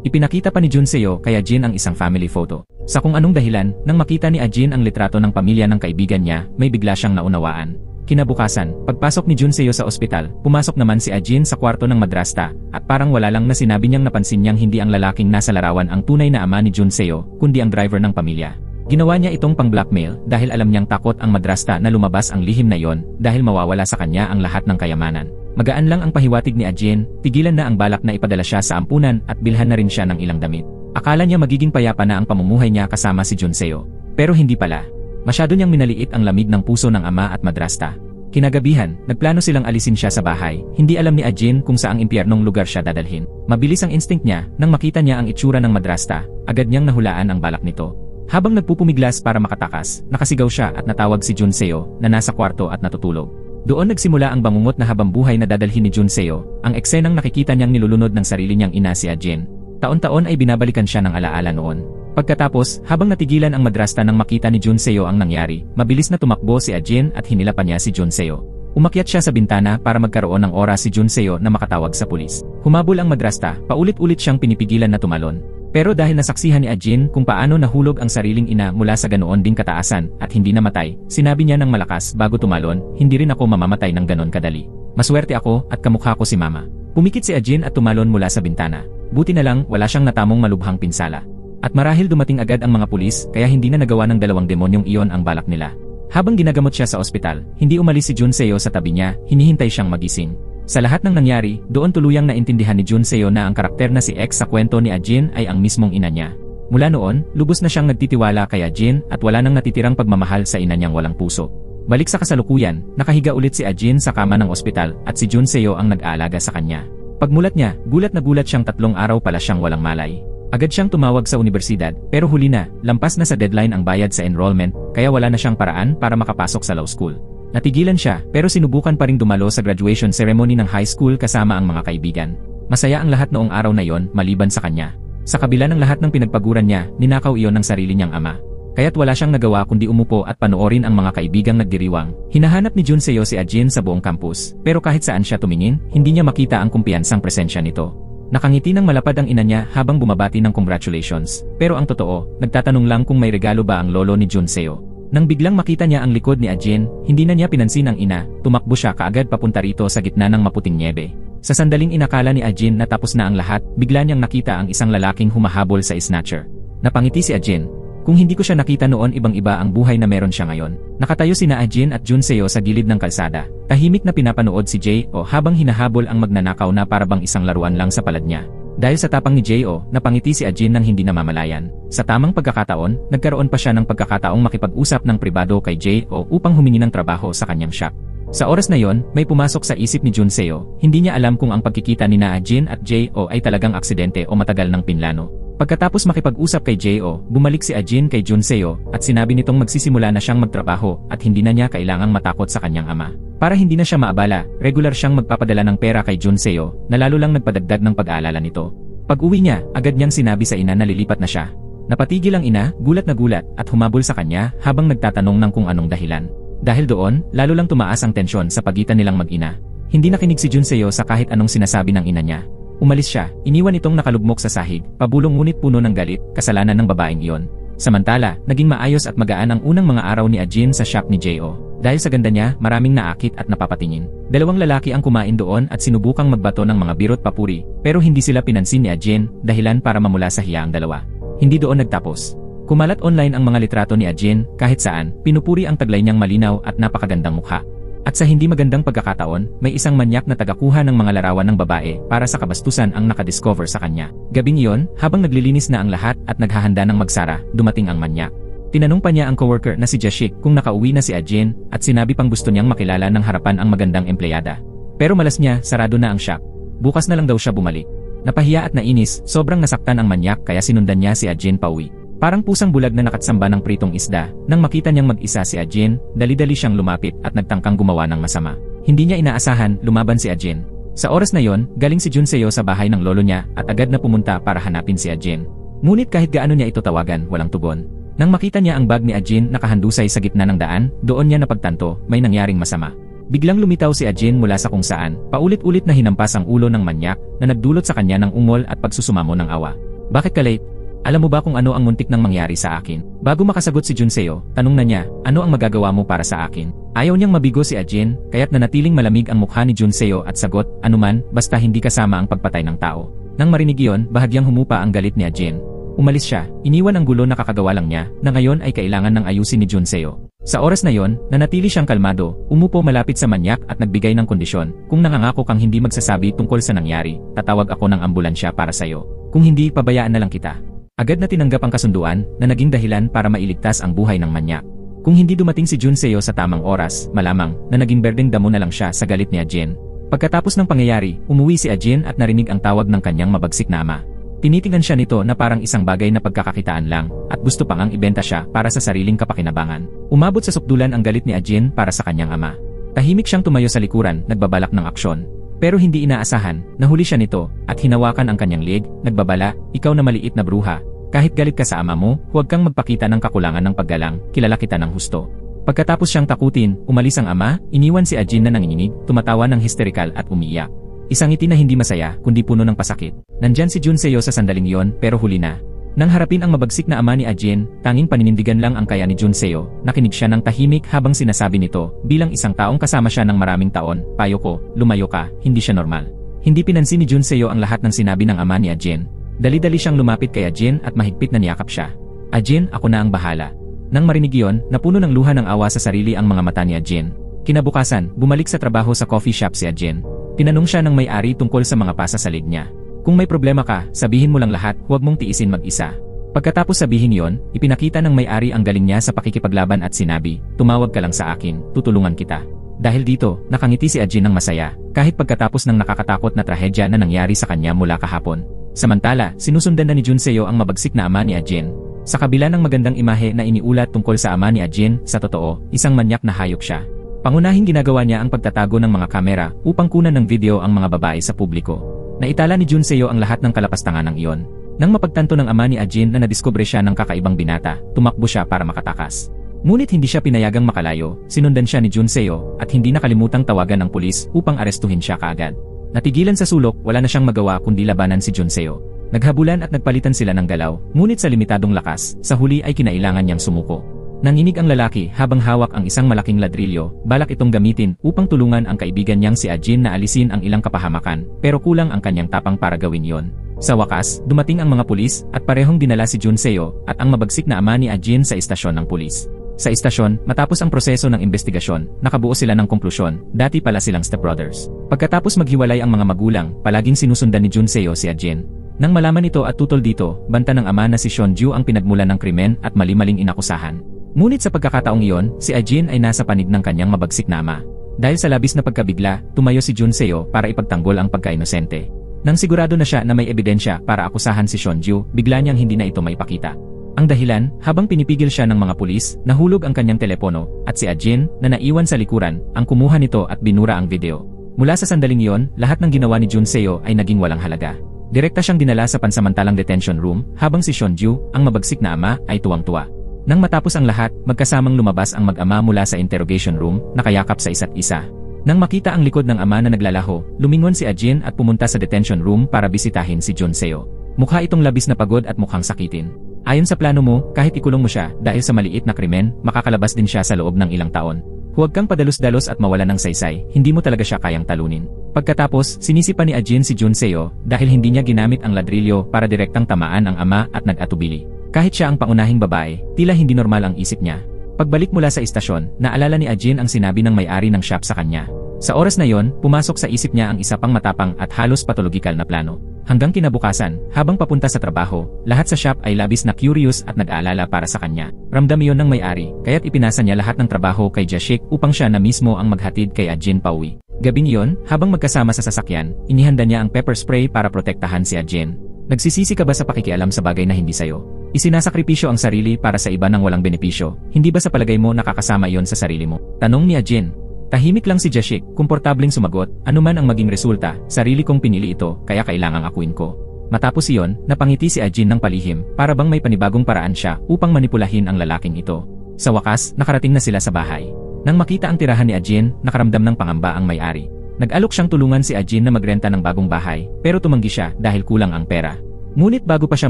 A: Ipinakita pa ni Junseo kay Ajin ang isang family photo. Sa kung anong dahilan, nang makita ni Ajin ang litrato ng pamilya ng kaibigan niya, may bigla siyang naunawaan. Kinabukasan, pagpasok ni Junseo sa ospital, pumasok naman si Ajin sa kwarto ng madrasta, at parang wala lang na sinabi niyang napansin niyang hindi ang lalaking nasa larawan ang tunay na ama ni Junseo, kundi ang driver ng pamilya. Ginawa niya itong pang-blackmail dahil alam niyang takot ang madrasta na lumabas ang lihim na yon dahil mawawala sa kanya ang lahat ng kayamanan. Magaan lang ang pahiwatig ni Ajin, tigilan na ang balak na ipadala siya sa ampunan at bilhan na rin siya ng ilang damit. Akala niya magiging payapa na ang pamumuhay niya kasama si Junseo. Pero hindi pala. Masyado niyang minaliit ang lamig ng puso ng ama at madrasta. Kinagabihan, nagplano silang alisin siya sa bahay. Hindi alam ni Ajin kung saang impyernong lugar siya dadalhin. Mabilis ang instinct niya, nang makita niya ang itsura ng madrasta, agad niyang nahulaan ang balak nito. Habang nagpupumiglas para makatakas, nakasigaw siya at natawag si Junseo na nasa kwarto at natutulog. Doon nagsimula ang bangungot na habambuhay na dadalhin ni Junseo, ang eksenang nakikita niyang nilulunod ng sarili niyang ina si Ajin. Taon-taon ay binabalikan siya ng alaala noon. Pagkatapos, habang natigilan ang madrasta nang makita ni Junseo ang nangyari, mabilis na tumakbo si Ajin at hinilapan niya si Junseo. Umakyat siya sa bintana para magkaroon ng oras si Junseo na makatawag sa pulis. Humabol ang madrasta, paulit-ulit siyang pinipigilan na tumalon. Pero dahil nasaksihan ni Ajin kung paano nahulog ang sariling ina mula sa ganoon ding kataasan at hindi namatay, sinabi niya ng malakas bago tumalon, hindi rin ako mamamatay ng ganon kadali. Maswerte ako at kamukha ko si mama. Pumikit si Ajin at tumalon mula sa bintana. Buti na lang wala siyang natamong malubhang pinsala. At marahil dumating agad ang mga pulis kaya hindi na nagawa ng dalawang demonyong iyon ang balak nila. Habang ginagamot siya sa ospital, hindi umalis si Junseo sa tabi niya, hinihintay siyang magising. Sa lahat ng nangyari, doon tuluyang naintindihan ni Junseo na ang karakter na si X sa kwento ni Ajin ay ang mismong ina niya. Mula noon, lubos na siyang nagtitiwala kay Ajin at wala nang natitirang pagmamahal sa ina niyang walang puso. Balik sa kasalukuyan, nakahiga ulit si Ajin sa kama ng ospital at si Junseo ang nag-aalaga sa kanya. Pagmulat niya, gulat na gulat siyang 3 araw pala siyang walang malay. Agad siyang tumawag sa universidad, pero huli na, lampas na sa deadline ang bayad sa enrollment, kaya wala na siyang paraan para makapasok sa law school. Natigilan siya, pero sinubukan pa ring dumalo sa graduation ceremony ng high school kasama ang mga kaibigan. Masaya ang lahat noong araw na yon, maliban sa kanya. Sa kabila ng lahat ng pinagpaguran niya, ninakaw iyon ng sarili niyang ama. Kaya't wala siyang nagawa kundi umupo at panoorin ang mga kaibigang nagdiriwang. Hinahanap ni Junseo si Ajin sa buong campus, pero kahit saan siya tumingin, hindi niya makita ang kumpiyansang presensya nito. Nakangiti ng malapad ang ina niya habang bumabati ng congratulations. Pero ang totoo, nagtatanong lang kung may regalo ba ang lolo ni Junseo. Nang biglang makita niya ang likod ni Ajin, hindi na niya pinansin ang ina, tumakbo siya kaagad papunta rito sa gitna ng maputing niebe. Sa sandaling inakala ni Ajin na tapos na ang lahat, bigla niyang nakita ang isang lalaking humahabol sa snatcher. Napangiti si Ajin. Kung hindi ko siya nakita noon, ibang-iba ang buhay na meron siya ngayon. Nakatayo sina Ajin at Junseo sa gilid ng kalsada. Tahimik na pinapanood si Jo habang hinahabol ang magnanakaw na parabang isang laruan lang sa palad niya. Dahil sa tapang ni Jo, napangiti si Ajin nang hindi namamalayan. Sa tamang pagkakataon, nagkaroon pa siya ng pagkakataong makipag-usap ng pribado kay Jo upang humingi ng trabaho sa kanyang shop. Sa oras na yon, may pumasok sa isip ni Junseo. Hindi niya alam kung ang pagkikita ni Ajin at Jo ay talagang aksidente o matagal ng pinlano. Pagkatapos makipag-usap kay Jo, bumalik si Ajin kay Junseo at sinabi nitong magsisimula na siyang magtrabaho at hindi na niya kailangang matakot sa kanyang ama. Para hindi na siya maabala, regular siyang magpapadala ng pera kay Junseo na lalo lang nagpadagdag ng pag-aalala nito. Pag-uwi niya, agad niyang sinabi sa ina na lilipat na siya. Napatigil ang ina, gulat na gulat at humabol sa kanya habang nagtatanong ng kung anong dahilan. Dahil doon, lalo lang tumaas ang tensyon sa pagitan nilang mag-ina. Hindi nakinig si Junseo sa kahit anong sinasabi ng ina niya. Umalis siya, iniwan itong nakalugmok sa sahig, pabulong ngunit puno ng galit, kasalanan ng babaeng iyon. Samantala, naging maayos at magaan ang unang mga araw ni Ajin sa shop ni Jo. Dahil sa ganda niya, maraming naakit at napapatingin. 2 lalaki ang kumain doon at sinubukang magbato ng mga birot papuri, pero hindi sila pinansin ni Ajin, dahilan para mamula sa hiya ang dalawa. Hindi doon nagtapos. Kumalat online ang mga litrato ni Ajin, kahit saan, pinupuri ang taglay niyang malinaw at napakagandang mukha. At sa hindi magandang pagkakataon, may isang manyak na tagakuha ng mga larawan ng babae para sa kabastusan ang nakadiscover sa kanya. Gabing iyon, habang naglilinis na ang lahat at naghahanda ng magsara, dumating ang manyak. Tinanong pa niya ang coworker na si Jashik kung nakauwi na si Ajin at sinabi pang gusto niyang makilala ng harapan ang magandang empleyada. Pero malas niya, sarado na ang shop. Bukas na lang daw siya bumalik. Napahiya at nainis, sobrang nasaktan ang manyak kaya sinundan niya si Ajin pauwi. Parang pusang bulag na nakatsamba ng pritong isda, nang makita niyang mag-isa si Ajin, dali-dali siyang lumapit at nagtangkang gumawa ng masama. Hindi niya inaasahan, lumaban si Ajin. Sa oras na yon, galing si Junseo sa bahay ng lolo niya at agad na pumunta para hanapin si Ajin. Ngunit kahit gaano niya ito tawagan, walang tugon. Nang makita niya ang bag ni Ajin nakahandusay sa gitna ng daan, doon niya napagtanto, may nangyaring masama. Biglang lumitaw si Ajin mula sa kung saan, paulit-ulit na hinampas ang ulo ng manyak na nagdulot sa kanya ng ungol at pagsusumamo ng awa. Bakit ka late? Alam mo ba kung ano ang muntik nang mangyari sa akin? Bago makasagot si Junseo, tanong na niya, ano ang magagawa mo para sa akin? Ayaw niyang mabigo si Ajin, kaya't nanatiling malamig ang mukha ni Junseo at sagot, anuman, basta hindi kasama ang pagpatay ng tao. Nang marinig iyon, bahagyang humupa ang galit ni Ajin. Umalis siya, iniwan ang gulo na kakagawa lang niya, na ngayon ay kailangan ng ayusin ni Junseo. Sa oras na yon, nanatili siyang kalmado, umupo malapit sa manyak at nagbigay ng kondisyon, kung nangangako kang hindi magsasabi tungkol sa nangyari, tatawag ako ng ambulansya para sayo. Kung hindi, pabayaan na lang kita. Agad na tinanggap ang kasunduan na naging dahilan para mailigtas ang buhay ng manyak. Kung hindi dumating si Junseo sa tamang oras, malamang na naging berdeng damo na lang siya sa galit ni Ajin. Pagkatapos ng pangyayari, umuwi si Ajin at narinig ang tawag ng kanyang mabagsik na ama. Tinitingnan siya nito na parang isang bagay na pagkakakitaan lang at gusto pang ang ibenta siya para sa sariling kapakinabangan. Umabot sa sukdulan ang galit ni Ajin para sa kanyang ama. Tahimik siyang tumayo sa likuran, nagbabalak ng aksyon. Pero hindi inaasahan, nahuli siya nito at hinawakan ang kanyang leg, nagbabala, ikaw na maliit na bruha, kahit galit ka sa ama mo, huwag kang magpakita ng kakulangan ng paggalang, kilala kita ng husto. Pagkatapos siyang takutin, umalis ang ama, iniwan si Ajin na nanginginig, tumatawa ng hysterikal at umiiyak. Isang ngiti na hindi masaya, kundi puno ng pasakit. Nandyan si Junseo sa sandaling iyon, pero huli na. Nang harapin ang mabagsik na ama ni Ajin, tanging paninindigan lang ang kaya ni Junseo, nakinig siya ng tahimik habang sinasabi nito, bilang isang taong kasama siya ng maraming taon, payo ko, lumayo ka, hindi siya normal. Hindi pinansin ni Junseo ang lahat ng sinabi ng ama ni Ajin. Dali-dali siyang lumapit kay Ajin at mahigpit na niyakap siya. Ajin, ako na ang bahala. Nang marinig iyon, napuno ng luha ng awa sa sarili ang mga mata ni Ajin. Kinabukasan, bumalik sa trabaho sa coffee shop si Ajin. Tinanong siya ng may-ari tungkol sa mga pasasalig niya. Kung may problema ka, sabihin mo lang lahat, huwag mong tiisin mag-isa. Pagkatapos sabihin yon, ipinakita ng may-ari ang galing niya sa pakikipaglaban at sinabi, tumawag ka lang sa akin, tutulungan kita. Dahil dito, nakangiti si Ajin ng masaya, kahit pagkatapos ng nakakatakot na trahedya na nangyari sa kanya mula kahapon. Samantala, sinusundan na ni Junseo ang mabagsik na ama ni Ajin. Sa kabila ng magandang imahe na iniulat tungkol sa ama ni Ajin, sa totoo, isang manyak na hayop siya. Pangunahing ginagawa niya ang pagtatago ng mga kamera upang kunan ng video ang mga babae sa publiko. Naitala ni Junseo ang lahat ng kalapastangan ng iyon. Nang mapagtanto ng ama ni Ajin na nadiskubre siya ng kakaibang binata, tumakbo siya para makatakas. Ngunit hindi siya pinayagang makalayo, sinundan siya ni Junseo at hindi nakalimutang tawagan ng pulis upang arestuhin siya kaagad. Natigilan sa sulok, wala na siyang magawa kundi labanan si Junseo. Naghabulan at nagpalitan sila ng galaw, ngunit sa limitadong lakas, sa huli ay kinailangan niyang sumuko. Nanginig ang lalaki habang hawak ang isang malaking ladrilyo, balak itong gamitin upang tulungan ang kaibigan niyang si Ajin na alisin ang ilang kapahamakan, pero kulang ang kanyang tapang para gawin yon. Sa wakas, dumating ang mga pulis at parehong dinala si Junseo at ang mabagsik na ama ni Ajin sa istasyon ng pulis. Sa istasyon, matapos ang proseso ng investigasyon, nakabuo sila ng konklusyon, dati pala silang stepbrothers. Pagkatapos maghiwalay ang mga magulang, palaging sinusundan ni Junseo si Ajin. Nang malaman ito at tutol dito, banta ng ama na si Seonju ang pinagmulan ng krimen at mali-maling inakusahan. Ngunit sa pagkakataong iyon, si Ajin ay nasa panig ng kanyang mabagsik na ama. Dahil sa labis na pagkabigla, tumayo si Junseo para ipagtanggol ang pagkainosente. Nang sigurado na siya na may ebidensya para akusahan si Seonju, bigla niyang hindi na ito maipakita. Ang dahilan, habang pinipigil siya ng mga pulis, nahulog ang kanyang telepono, at si Ajin, na naiwan sa likuran, ang kumuha nito at binura ang video. Mula sa sandaling iyon, lahat ng ginawa ni Junseo ay naging walang halaga. Direkta siyang dinala sa pansamantalang detention room, habang si Seonju, ang mabagsik na ama, ay tuwang-tuwa. Nang matapos ang lahat, magkasamang lumabas ang mag-ama mula sa interrogation room, nakayakap sa isa't isa. Nang makita ang likod ng ama na naglalaho, lumingon si Ajin at pumunta sa detention room para bisitahin si Junseo. Mukha itong labis na pagod at mukhang sakitin. Ayon sa plano mo, kahit ikulong mo siya dahil sa maliit na krimen, makakalabas din siya sa loob ng ilang taon. Huwag kang padalos-dalos at mawala ng saysay, hindi mo talaga siya kayang talunin. Pagkatapos, sinisipa ni Ajin si Junseo dahil hindi niya ginamit ang ladrilyo para direktang tamaan ang ama at nag-atubili. Kahit siya ang pangunahing babae, tila hindi normal ang isip niya. Pagbalik mula sa istasyon, naalala ni Ajin ang sinabi ng may-ari ng shop sa kanya. Sa oras na yon, pumasok sa isip niya ang isa pang matapang at halos patologikal na plano. Hanggang kinabukasan, habang papunta sa trabaho, lahat sa shop ay labis na curious at nag-aalala para sa kanya. Ramdam iyon ng may-ari, kaya't ipinasa niya lahat ng trabaho kay Jashik upang siya na mismo ang maghatid kay Ajin pauwi. Gabing iyon, habang magkasama sa sasakyan, inihanda niya ang pepper spray para protektahan si Ajin. Nagsisisi ka ba sa pakikialam sa bagay na hindi sayo? Isinasakripisyo ang sarili para sa iba ng walang benepisyo. Hindi ba sa palagay mo nakakasama iyon sa sarili mo? Tanong ni Ajin. Tahimik lang si Jashik, komportableng sumagot, anuman ang maging resulta, sarili kong pinili ito, kaya kailangang akuin ko. Matapos iyon, napangiti si Ajin ng palihim, para bang may panibagong paraan siya upang manipulahin ang lalaking ito. Sa wakas, nakarating na sila sa bahay. Nang makita ang tirahan ni Ajin, nakaramdam ng pangamba ang may-ari. Nag-alok siyang tulungan si Ajin na magrenta ng bagong bahay, pero tumanggi siya dahil kulang ang pera. Ngunit bago pa siya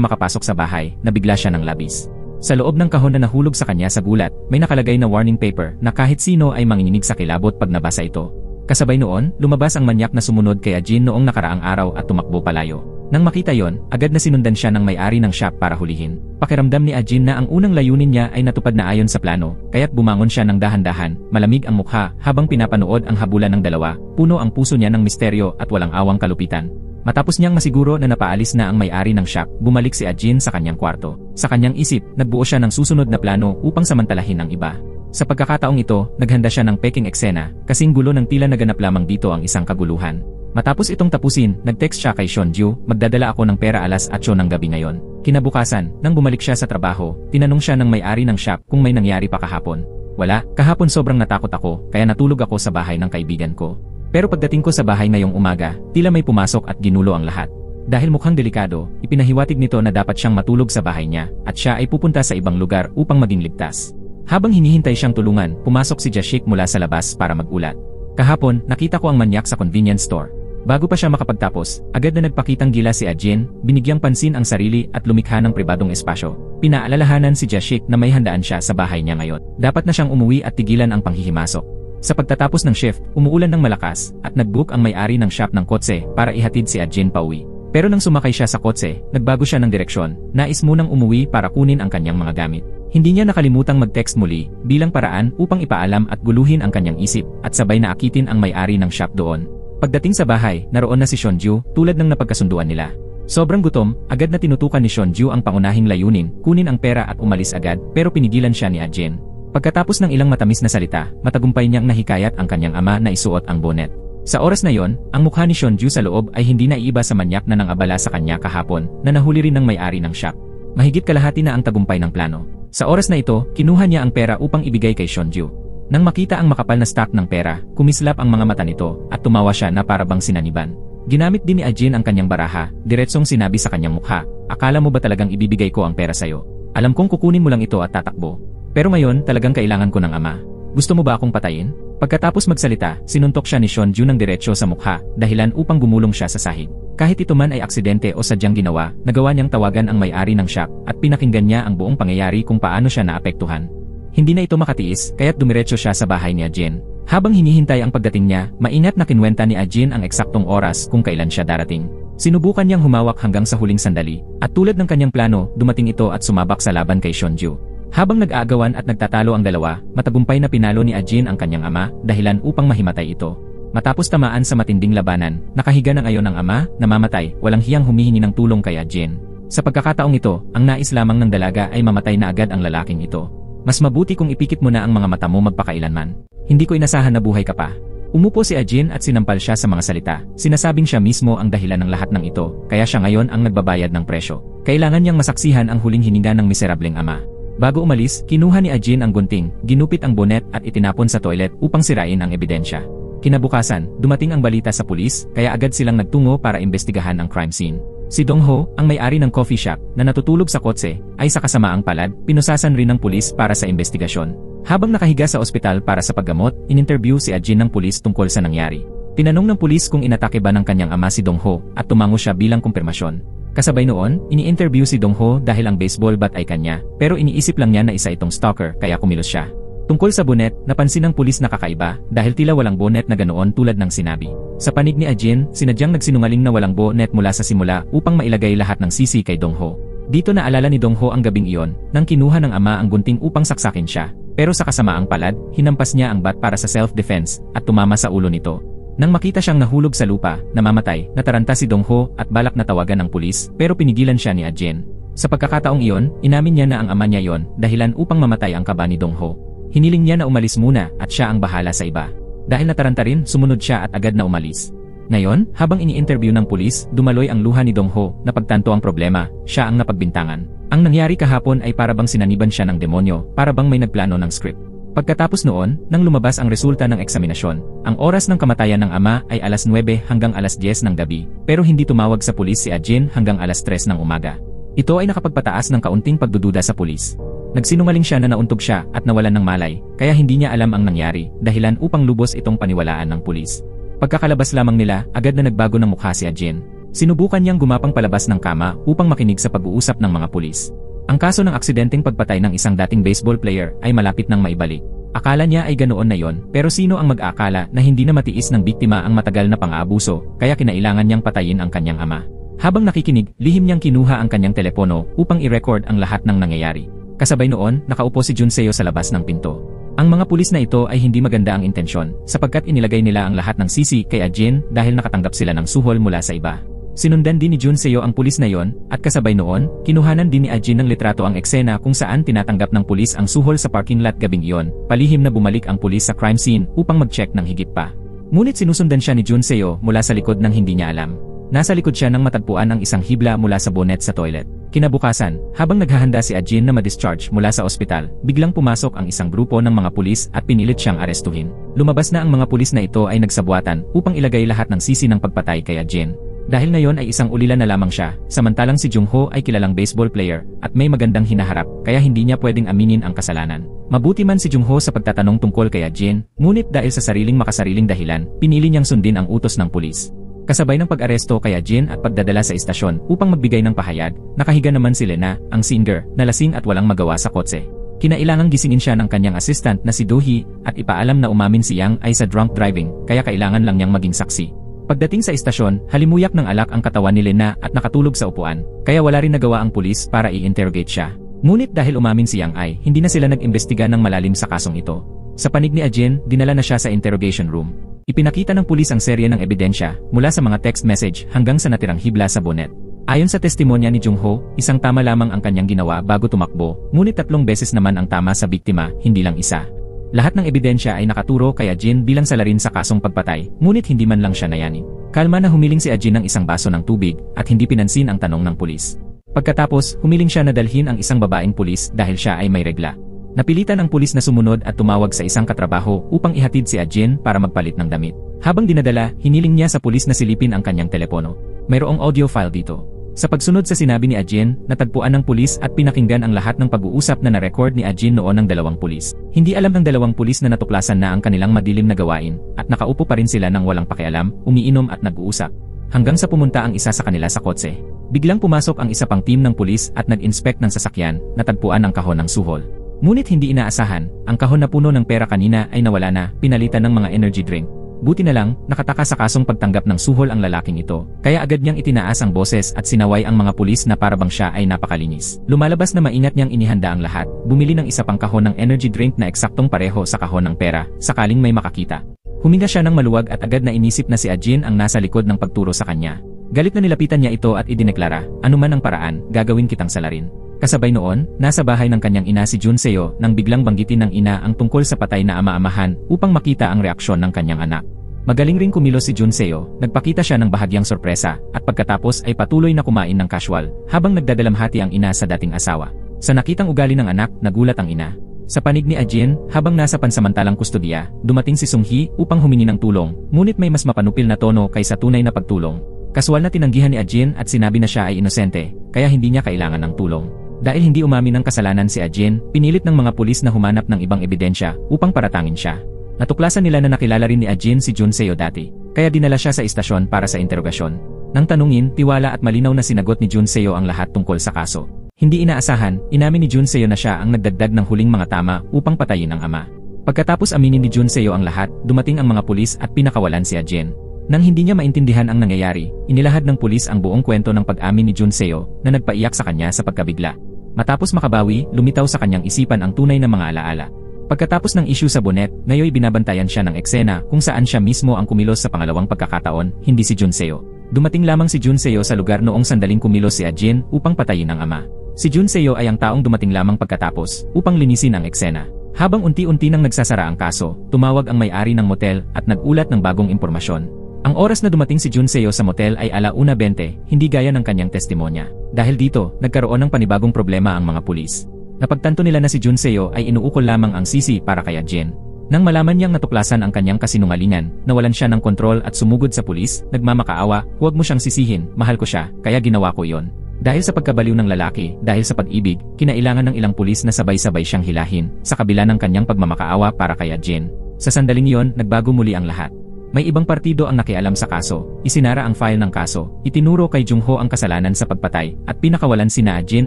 A: makapasok sa bahay, nabigla siya ng labis. Sa loob ng kahon na nahulog sa kanya sa gulat, may nakalagay na warning paper na kahit sino ay manginginig sa kilabot pag nabasa ito. Kasabay noon, lumabas ang manyak na sumunod kay Ajin noong nakaraang araw at tumakbo palayo. Nang makita yon, agad na sinundan siya ng may-ari ng shop para hulihin. Pakiramdam ni Ajin na ang unang layunin niya ay natupad na ayon sa plano, kaya't bumangon siya ng dahan-dahan, malamig ang mukha habang pinapanood ang habulan ng dalawa, puno ang puso niya ng misteryo at walang awang kalupitan. Matapos niyang masiguro na napaalis na ang may-ari ng shop, bumalik si Ajin sa kanyang kwarto. Sa kanyang isip, nagbuo siya ng susunod na plano upang samantalahin ang iba. Sa pagkakataong ito, naghanda siya ng peking eksena, kasing gulo ng tila naganap lamang dito ang isang kaguluhan. Matapos itong tapusin, nag-text siya kay Seonju, magdadala ako ng pera alas 8 ng gabi ngayon. Kinabukasan, nang bumalik siya sa trabaho, tinanong siya ng may-ari ng shop kung may nangyari pa kahapon. Wala, kahapon sobrang natakot ako, kaya natulog ako sa bahay ng kaibigan ko. Pero pagdating ko sa bahay ngayong umaga, tila may pumasok at ginulo ang lahat. Dahil mukhang delikado, ipinahiwatig nito na dapat siyang matulog sa bahay niya at siya ay pupunta sa ibang lugar upang maging ligtas. Habang hinihintay siyang tulungan, pumasok si Jashik mula sa labas para mag-ulat. Kahapon, nakita ko ang manyak sa convenience store. Bago pa siya makapagtapos, agad na nagpakitang gila si Ajin, binigyang pansin ang sarili at lumikha ng pribadong espasyo. Pinaalalahanan si Jashik na may handaan siya sa bahay niya ngayon. Dapat na siyang umuwi at tigilan ang panghihimasok. Sa pagtatapos ng shift, umuulan ng malakas at nag-book ang may-ari ng shop ng kotse para ihatid si Ajin pauwi. Pero nang sumakay siya sa kotse, nagbago siya ng direksyon, nais munang umuwi para kunin ang kanyang mga gamit. Hindi niya nakalimutang mag-text muli bilang paraan upang ipaalam at guluhin ang kanyang isip at sabay na akitin ang may-ari ng shop doon. Pagdating sa bahay, naroon na si Seonju tulad ng napagkasunduan nila. Sobrang gutom, agad na tinutukan ni Seonju ang pangunahing layunin, kunin ang pera at umalis agad pero pinigilan siya ni Ajin. Pagkatapos ng ilang matamis na salita, matagumpay niyang nahikayat ang kanyang ama na isuot ang bonnet. Sa oras na yon, ang mukha ni Seonju sa loob ay hindi naiiba sa manyak na nang-abala sa kanya kahapon na nahuli rin ng may-ari ng shop. Mahigit kalahati na ang tagumpay ng plano. Sa oras na ito, kinuha niya ang pera upang ibigay kay Seonju. Nang makita ang makapal na stock ng pera, kumislap ang mga mata nito at tumawa siya na para bang sinaniban. Ginamit din ni Ajin ang kanyang baraha, diretsong sinabi sa kanyang mukha, akala mo ba talagang ibibigay ko ang pera sayo? Alam kong kukunin mo lang ito at tatakbo. Pero ngayon talagang kailangan ko ng ama. Gusto mo ba akong patayin? Pagkatapos magsalita, sinuntok siya ni Seonju ng diretsyo sa mukha, dahilan upang gumulong siya sa sahig. Kahit ito man ay aksidente o sadyang ginawa, nagawa niyang tawagan ang may-ari ng shop at pinakinggan niya ang buong pangyayari kung paano siya naapektuhan. Hindi na ito makatiis, kaya't dumiretso siya sa bahay ni Ajin. Habang hinihintay ang pagdating niya, maingat na kinwenta ni Ajin ang eksaktong oras kung kailan siya darating. Sinubukan niyang humawak hanggang sa huling sandali, at tulad ng kanyang plano, dumating ito at sumabak sa laban kay Seonju. Habang nag-aagawan at nagtatalo ang dalawa, matagumpay na pinalo ni Ajin ang kanyang ama, dahilan upang mahimatay ito. Matapos tamaan sa matinding labanan, nakahiga ng ayon ng ama, namamatay, walang hiyang humihingi ng tulong kay Ajin. Sa pagkakataong ito, ang nais lamang ng dalaga ay mamatay na agad ang lalaking ito. Mas mabuti kung ipikit mo na ang mga mata mo magpakailanman. Hindi ko inasahan na buhay ka pa. Umupo si Ajin at sinampal siya sa mga salita. Sinasabing siya mismo ang dahilan ng lahat ng ito, kaya siya ngayon ang nagbabayad ng presyo. Kailangan niyang masaksihan ang huling hininga ng miserableng ama. Bago umalis, kinuha ni Ajin ang gunting, ginupit ang bonet at itinapon sa toilet upang sirain ang ebidensya. Kinabukasan, dumating ang balita sa pulis, kaya agad silang nagtungo para imbestigahan ang crime scene. Si Dongho, ang may-ari ng coffee shop na natutulog sa kotse, ay sa kasamaang palad, pinusasan rin ng pulis para sa investigasyon. Habang nakahiga sa ospital para sa paggamot, in-interview si Ajin ng pulis tungkol sa nangyari. Tinanong ng pulis kung inatake ba ng kanyang ama si Dongho at tumango siya bilang kumpirmasyon. Kasabay noon, ini-interview si Dongho dahil ang baseball bat ay kanya, pero iniisip lang niya na isa itong stalker kaya kumilos siya. Tungkol sa bonet, napansin ng pulis na kakaiba dahil tila walang bonet na ganoon tulad ng sinabi. Sa panig ni Ajin, sinadyang nagsinungaling na walang bonet mula sa simula upang mailagay lahat ng sisi kay Dongho. Dito naalala ni Dongho ang gabing iyon, nang kinuha ng ama ang gunting upang saksakin siya. Pero sa kasamaang palad, hinampas niya ang bat para sa self-defense at tumama sa ulo nito. Nang makita siyang nahulog sa lupa, namamatay, nataranta si Dong-ho at balak na tawagan ng pulis pero pinigilan siya ni Ajin. Sa pagkakataong iyon, inamin niya na ang ama niya yon dahilan upang mamatay ang kaba ni Dong-ho. Hiniling niya na umalis muna at siya ang bahala sa iba. Dahil nataranta rin, sumunod siya at agad na umalis. Ngayon, habang ini-interview ng pulis, dumaloy ang luha ni Dong-ho na pagtanto ang problema, siya ang napagbintangan. Ang nangyari kahapon ay parabang sinaniban siya ng demonyo, parabang may nagplano ng script. Pagkatapos noon, nang lumabas ang resulta ng eksaminasyon, ang oras ng kamatayan ng ama ay alas 9 hanggang alas 10 ng gabi, pero hindi tumawag sa pulis si Ajin hanggang alas 3 ng umaga. Ito ay nakapagpataas ng kaunting pagdududa sa pulis. Nagsinungaling siya na nauntog siya at nawalan ng malay, kaya hindi niya alam ang nangyari, dahilan upang lubos itong paniwalaan ng pulis. Pagkakalabas lamang nila, agad na nagbago ng mukha si Ajin. Sinubukan niyang gumapang palabas ng kama upang makinig sa pag-uusap ng mga pulis. Ang kaso ng aksidenteng pagpatay ng isang dating baseball player ay malapit nang maibalik. Akala niya ay ganoon na yon, pero sino ang mag-aakala na hindi na matiis ng biktima ang matagal na pang-aabuso, kaya kinailangan niyang patayin ang kanyang ama. Habang nakikinig, lihim niyang kinuha ang kanyang telepono upang i-record ang lahat ng nangyayari. Kasabay noon, nakaupo si Junseo sa labas ng pinto. Ang mga pulis na ito ay hindi maganda ang intensyon, sapagkat inilagay nila ang lahat ng sisi kay Ajin dahil nakatanggap sila ng suhol mula sa iba. Sinundan din ni Junseo ang pulis na yon, at kasabay noon, kinuhanan din ni Ajin ng litrato ang eksena kung saan tinatanggap ng pulis ang suhol sa parking lot gabing iyon. Palihim na bumalik ang pulis sa crime scene upang mag-check ng higit pa. Ngunit sinusundan siya ni Junseo mula sa likod ng hindi niya alam. Nasa likod siya nang matagpuan ang isang hibla mula sa bonnet sa toilet. Kinabukasan, habang naghahanda si Ajin na ma-discharge mula sa ospital, biglang pumasok ang isang grupo ng mga pulis at pinilit siyang arestuhin. Lumabas na ang mga pulis na ito ay nagsabuatan upang ilagay lahat ng sisi ng pagpatay kay Ajin. Dahil ngayon ay isang ulila na lamang siya, samantalang si Jung-ho ay kilalang baseball player at may magandang hinaharap, kaya hindi niya pwedeng aminin ang kasalanan. Mabuti man si Jung-ho sa pagtatanong tungkol kay Ajin, ngunit dahil sa sariling makasariling dahilan, pinili niyang sundin ang utos ng pulis. Kasabay ng pag-aresto kay Ajin at pagdadala sa istasyon upang magbigay ng pahayag, nakahiga naman si Lena, ang singer, na lasing at walang magawa sa kotse. Kinailangang gisingin siya ng kanyang assistant na si Do-hee at ipaalam na umamin si Yang ay sa drunk driving, kaya kailangan lang niyang maging saksi. Pagdating sa istasyon, halimuyak ng alak ang katawan ni Lena at nakatulog sa upuan, kaya wala rin nagawa ang pulis para i-interrogate siya. Ngunit dahil umamin si Yang ay, hindi na sila nag-imbestiga ng malalim sa kasong ito. Sa panig ni Ajin, dinala na siya sa interrogation room. Ipinakita ng pulis ang serye ng ebidensya, mula sa mga text message hanggang sa natirang hibla sa bonnet. Ayon sa testimonya ni Jung-ho, isang tama lamang ang kanyang ginawa bago tumakbo, ngunit 3 beses naman ang tama sa biktima, hindi lang isa. Lahat ng ebidensya ay nakaturo kay Ajin bilang salarin sa kasong pagpatay, ngunit hindi man lang siya nayanin. Kalma na humiling si Ajin ng isang baso ng tubig at hindi pinansin ang tanong ng pulis. Pagkatapos, humiling siya na dalhin ang isang babaeng pulis dahil siya ay may regla. Napilitan ang pulis na sumunod at tumawag sa isang katrabaho upang ihatid si Ajin para magpalit ng damit. Habang dinadala, hiniling niya sa pulis na silipin ang kanyang telepono. Mayroong audio file dito. Sa pagsunod sa sinabi ni Ajin, natagpuan ng pulis at pinakinggan ang lahat ng pag-uusap na na-record ni Ajin noon ng 2 pulis. Hindi alam ng 2 pulis na natuklasan na ang kanilang madilim na gawain, at nakaupo pa rin sila ng walang pakialam, umiinom at nag-uusap. Hanggang sa pumunta ang isa sa kanila sa kotse. Biglang pumasok ang isa pang team ng pulis at nag-inspect ng sasakyan, natagpuan ang kahon ng suhol. Ngunit hindi inaasahan, ang kahon na puno ng pera kanina ay nawala na, pinalitan ng mga energy drink. Buti na lang, nakataka sa kasong pagtanggap ng suhol ang lalaking ito, kaya agad niyang itinaas ang boses at sinaway ang mga pulis na parabang siya ay napakalinis. Lumalabas na maingat niyang inihanda ang lahat, bumili ng isa pang kahon ng energy drink na eksaktong pareho sa kahon ng pera, sakaling may makakita. Huminga siya ng maluwag at agad na inisip na si Ajin ang nasa likod ng pagturo sa kanya. Galit na nilapitan niya ito at idineklara, anuman ang paraan, gagawin kitang salarin. Kasabay noon, nasa bahay ng kanyang ina si Junseo nang biglang banggitin ng ina ang tungkol sa patay na ama-amahan upang makita ang reaksyon ng kanyang anak. Magaling ring kumilos si Junseo, nagpakita siya ng bahagyang sorpresa, at pagkatapos ay patuloy na kumain ng casual, habang nagdadalamhati ang ina sa dating asawa. Sa nakitang ugali ng anak, nagulat ang ina. Sa panig ni Ajin, habang nasa pansamantalang kustodiya, dumating si Sung-hee upang humingi ng tulong, ngunit may mas mapanupil na tono kaysa tunay na pagtulong. Kasual na tinanggihan ni Ajin at sinabi na siya ay inosente, kaya hindi niya kailangan ng tulong. Dahil hindi umamin ng kasalanan si Ajin, pinilit ng mga pulis na humanap ng ibang ebidensya upang paratangin siya. Natuklasan nila na nakilala rin ni Ajin si Junseo dati, kaya dinala siya sa istasyon para sa interogasyon. Nang tanungin, tiwala at malinaw na sinagot ni Junseo ang lahat tungkol sa kaso. Hindi inaasahan, inamin ni Junseo na siya ang nagdagdag ng huling mga tama upang patayin ang ama. Pagkatapos aminin ni Junseo ang lahat, dumating ang mga pulis at pinakawalan si Ajin. Nang hindi niya maintindihan ang nangyayari, inilahad ng pulis ang buong kwento ng pag-amin ni Junseo na nagpaiyak sa kanya sa pagkabigla. Matapos makabawi, lumitaw sa kanyang isipan ang tunay na mga alaala. Pagkatapos ng issue sa Bonet, ngayon binabantayan siya ng eksena kung saan siya mismo ang kumilos sa pangalawang pagkakataon, hindi si Junseo. Dumating lamang si Junseo sa lugar noong sandaling kumilos si Ajin upang patayin ang ama. Si Junseo ay ang taong dumating lamang pagkatapos upang linisin ang eksena. Habang unti-unti nang nagsasara ang kaso, tumawag ang may-ari ng motel at nagulat ng bagong impormasyon. Ang oras na dumating si Junseo sa motel ay 1:20, hindi gaya ng kanyang testimonya. Dahil dito, nagkaroon ng panibagong problema ang mga pulis. Napagtanto nila na si Junseo ay inuukol lamang ang sisi para kay Ajin. Nang malaman niyang natuklasan ang kanyang kasinungalingan, nawalan siya ng kontrol at sumugod sa pulis, nagmamakaawa, huwag mo siyang sisihin, mahal ko siya, kaya ginawa ko iyon. Dahil sa pagkabaliw ng lalaki, dahil sa pag-ibig, kinailangan ng ilang pulis na sabay-sabay siyang hilahin, sa kabila ng kanyang pagmamakaawa para kay Ajin. Sa sandaling iyon, nagbago muli ang lahat. May ibang partido ang nakialam sa kaso, isinara ang file ng kaso, itinuro kay Jungho ang kasalanan sa pagpatay, at pinakawalan sina Ajin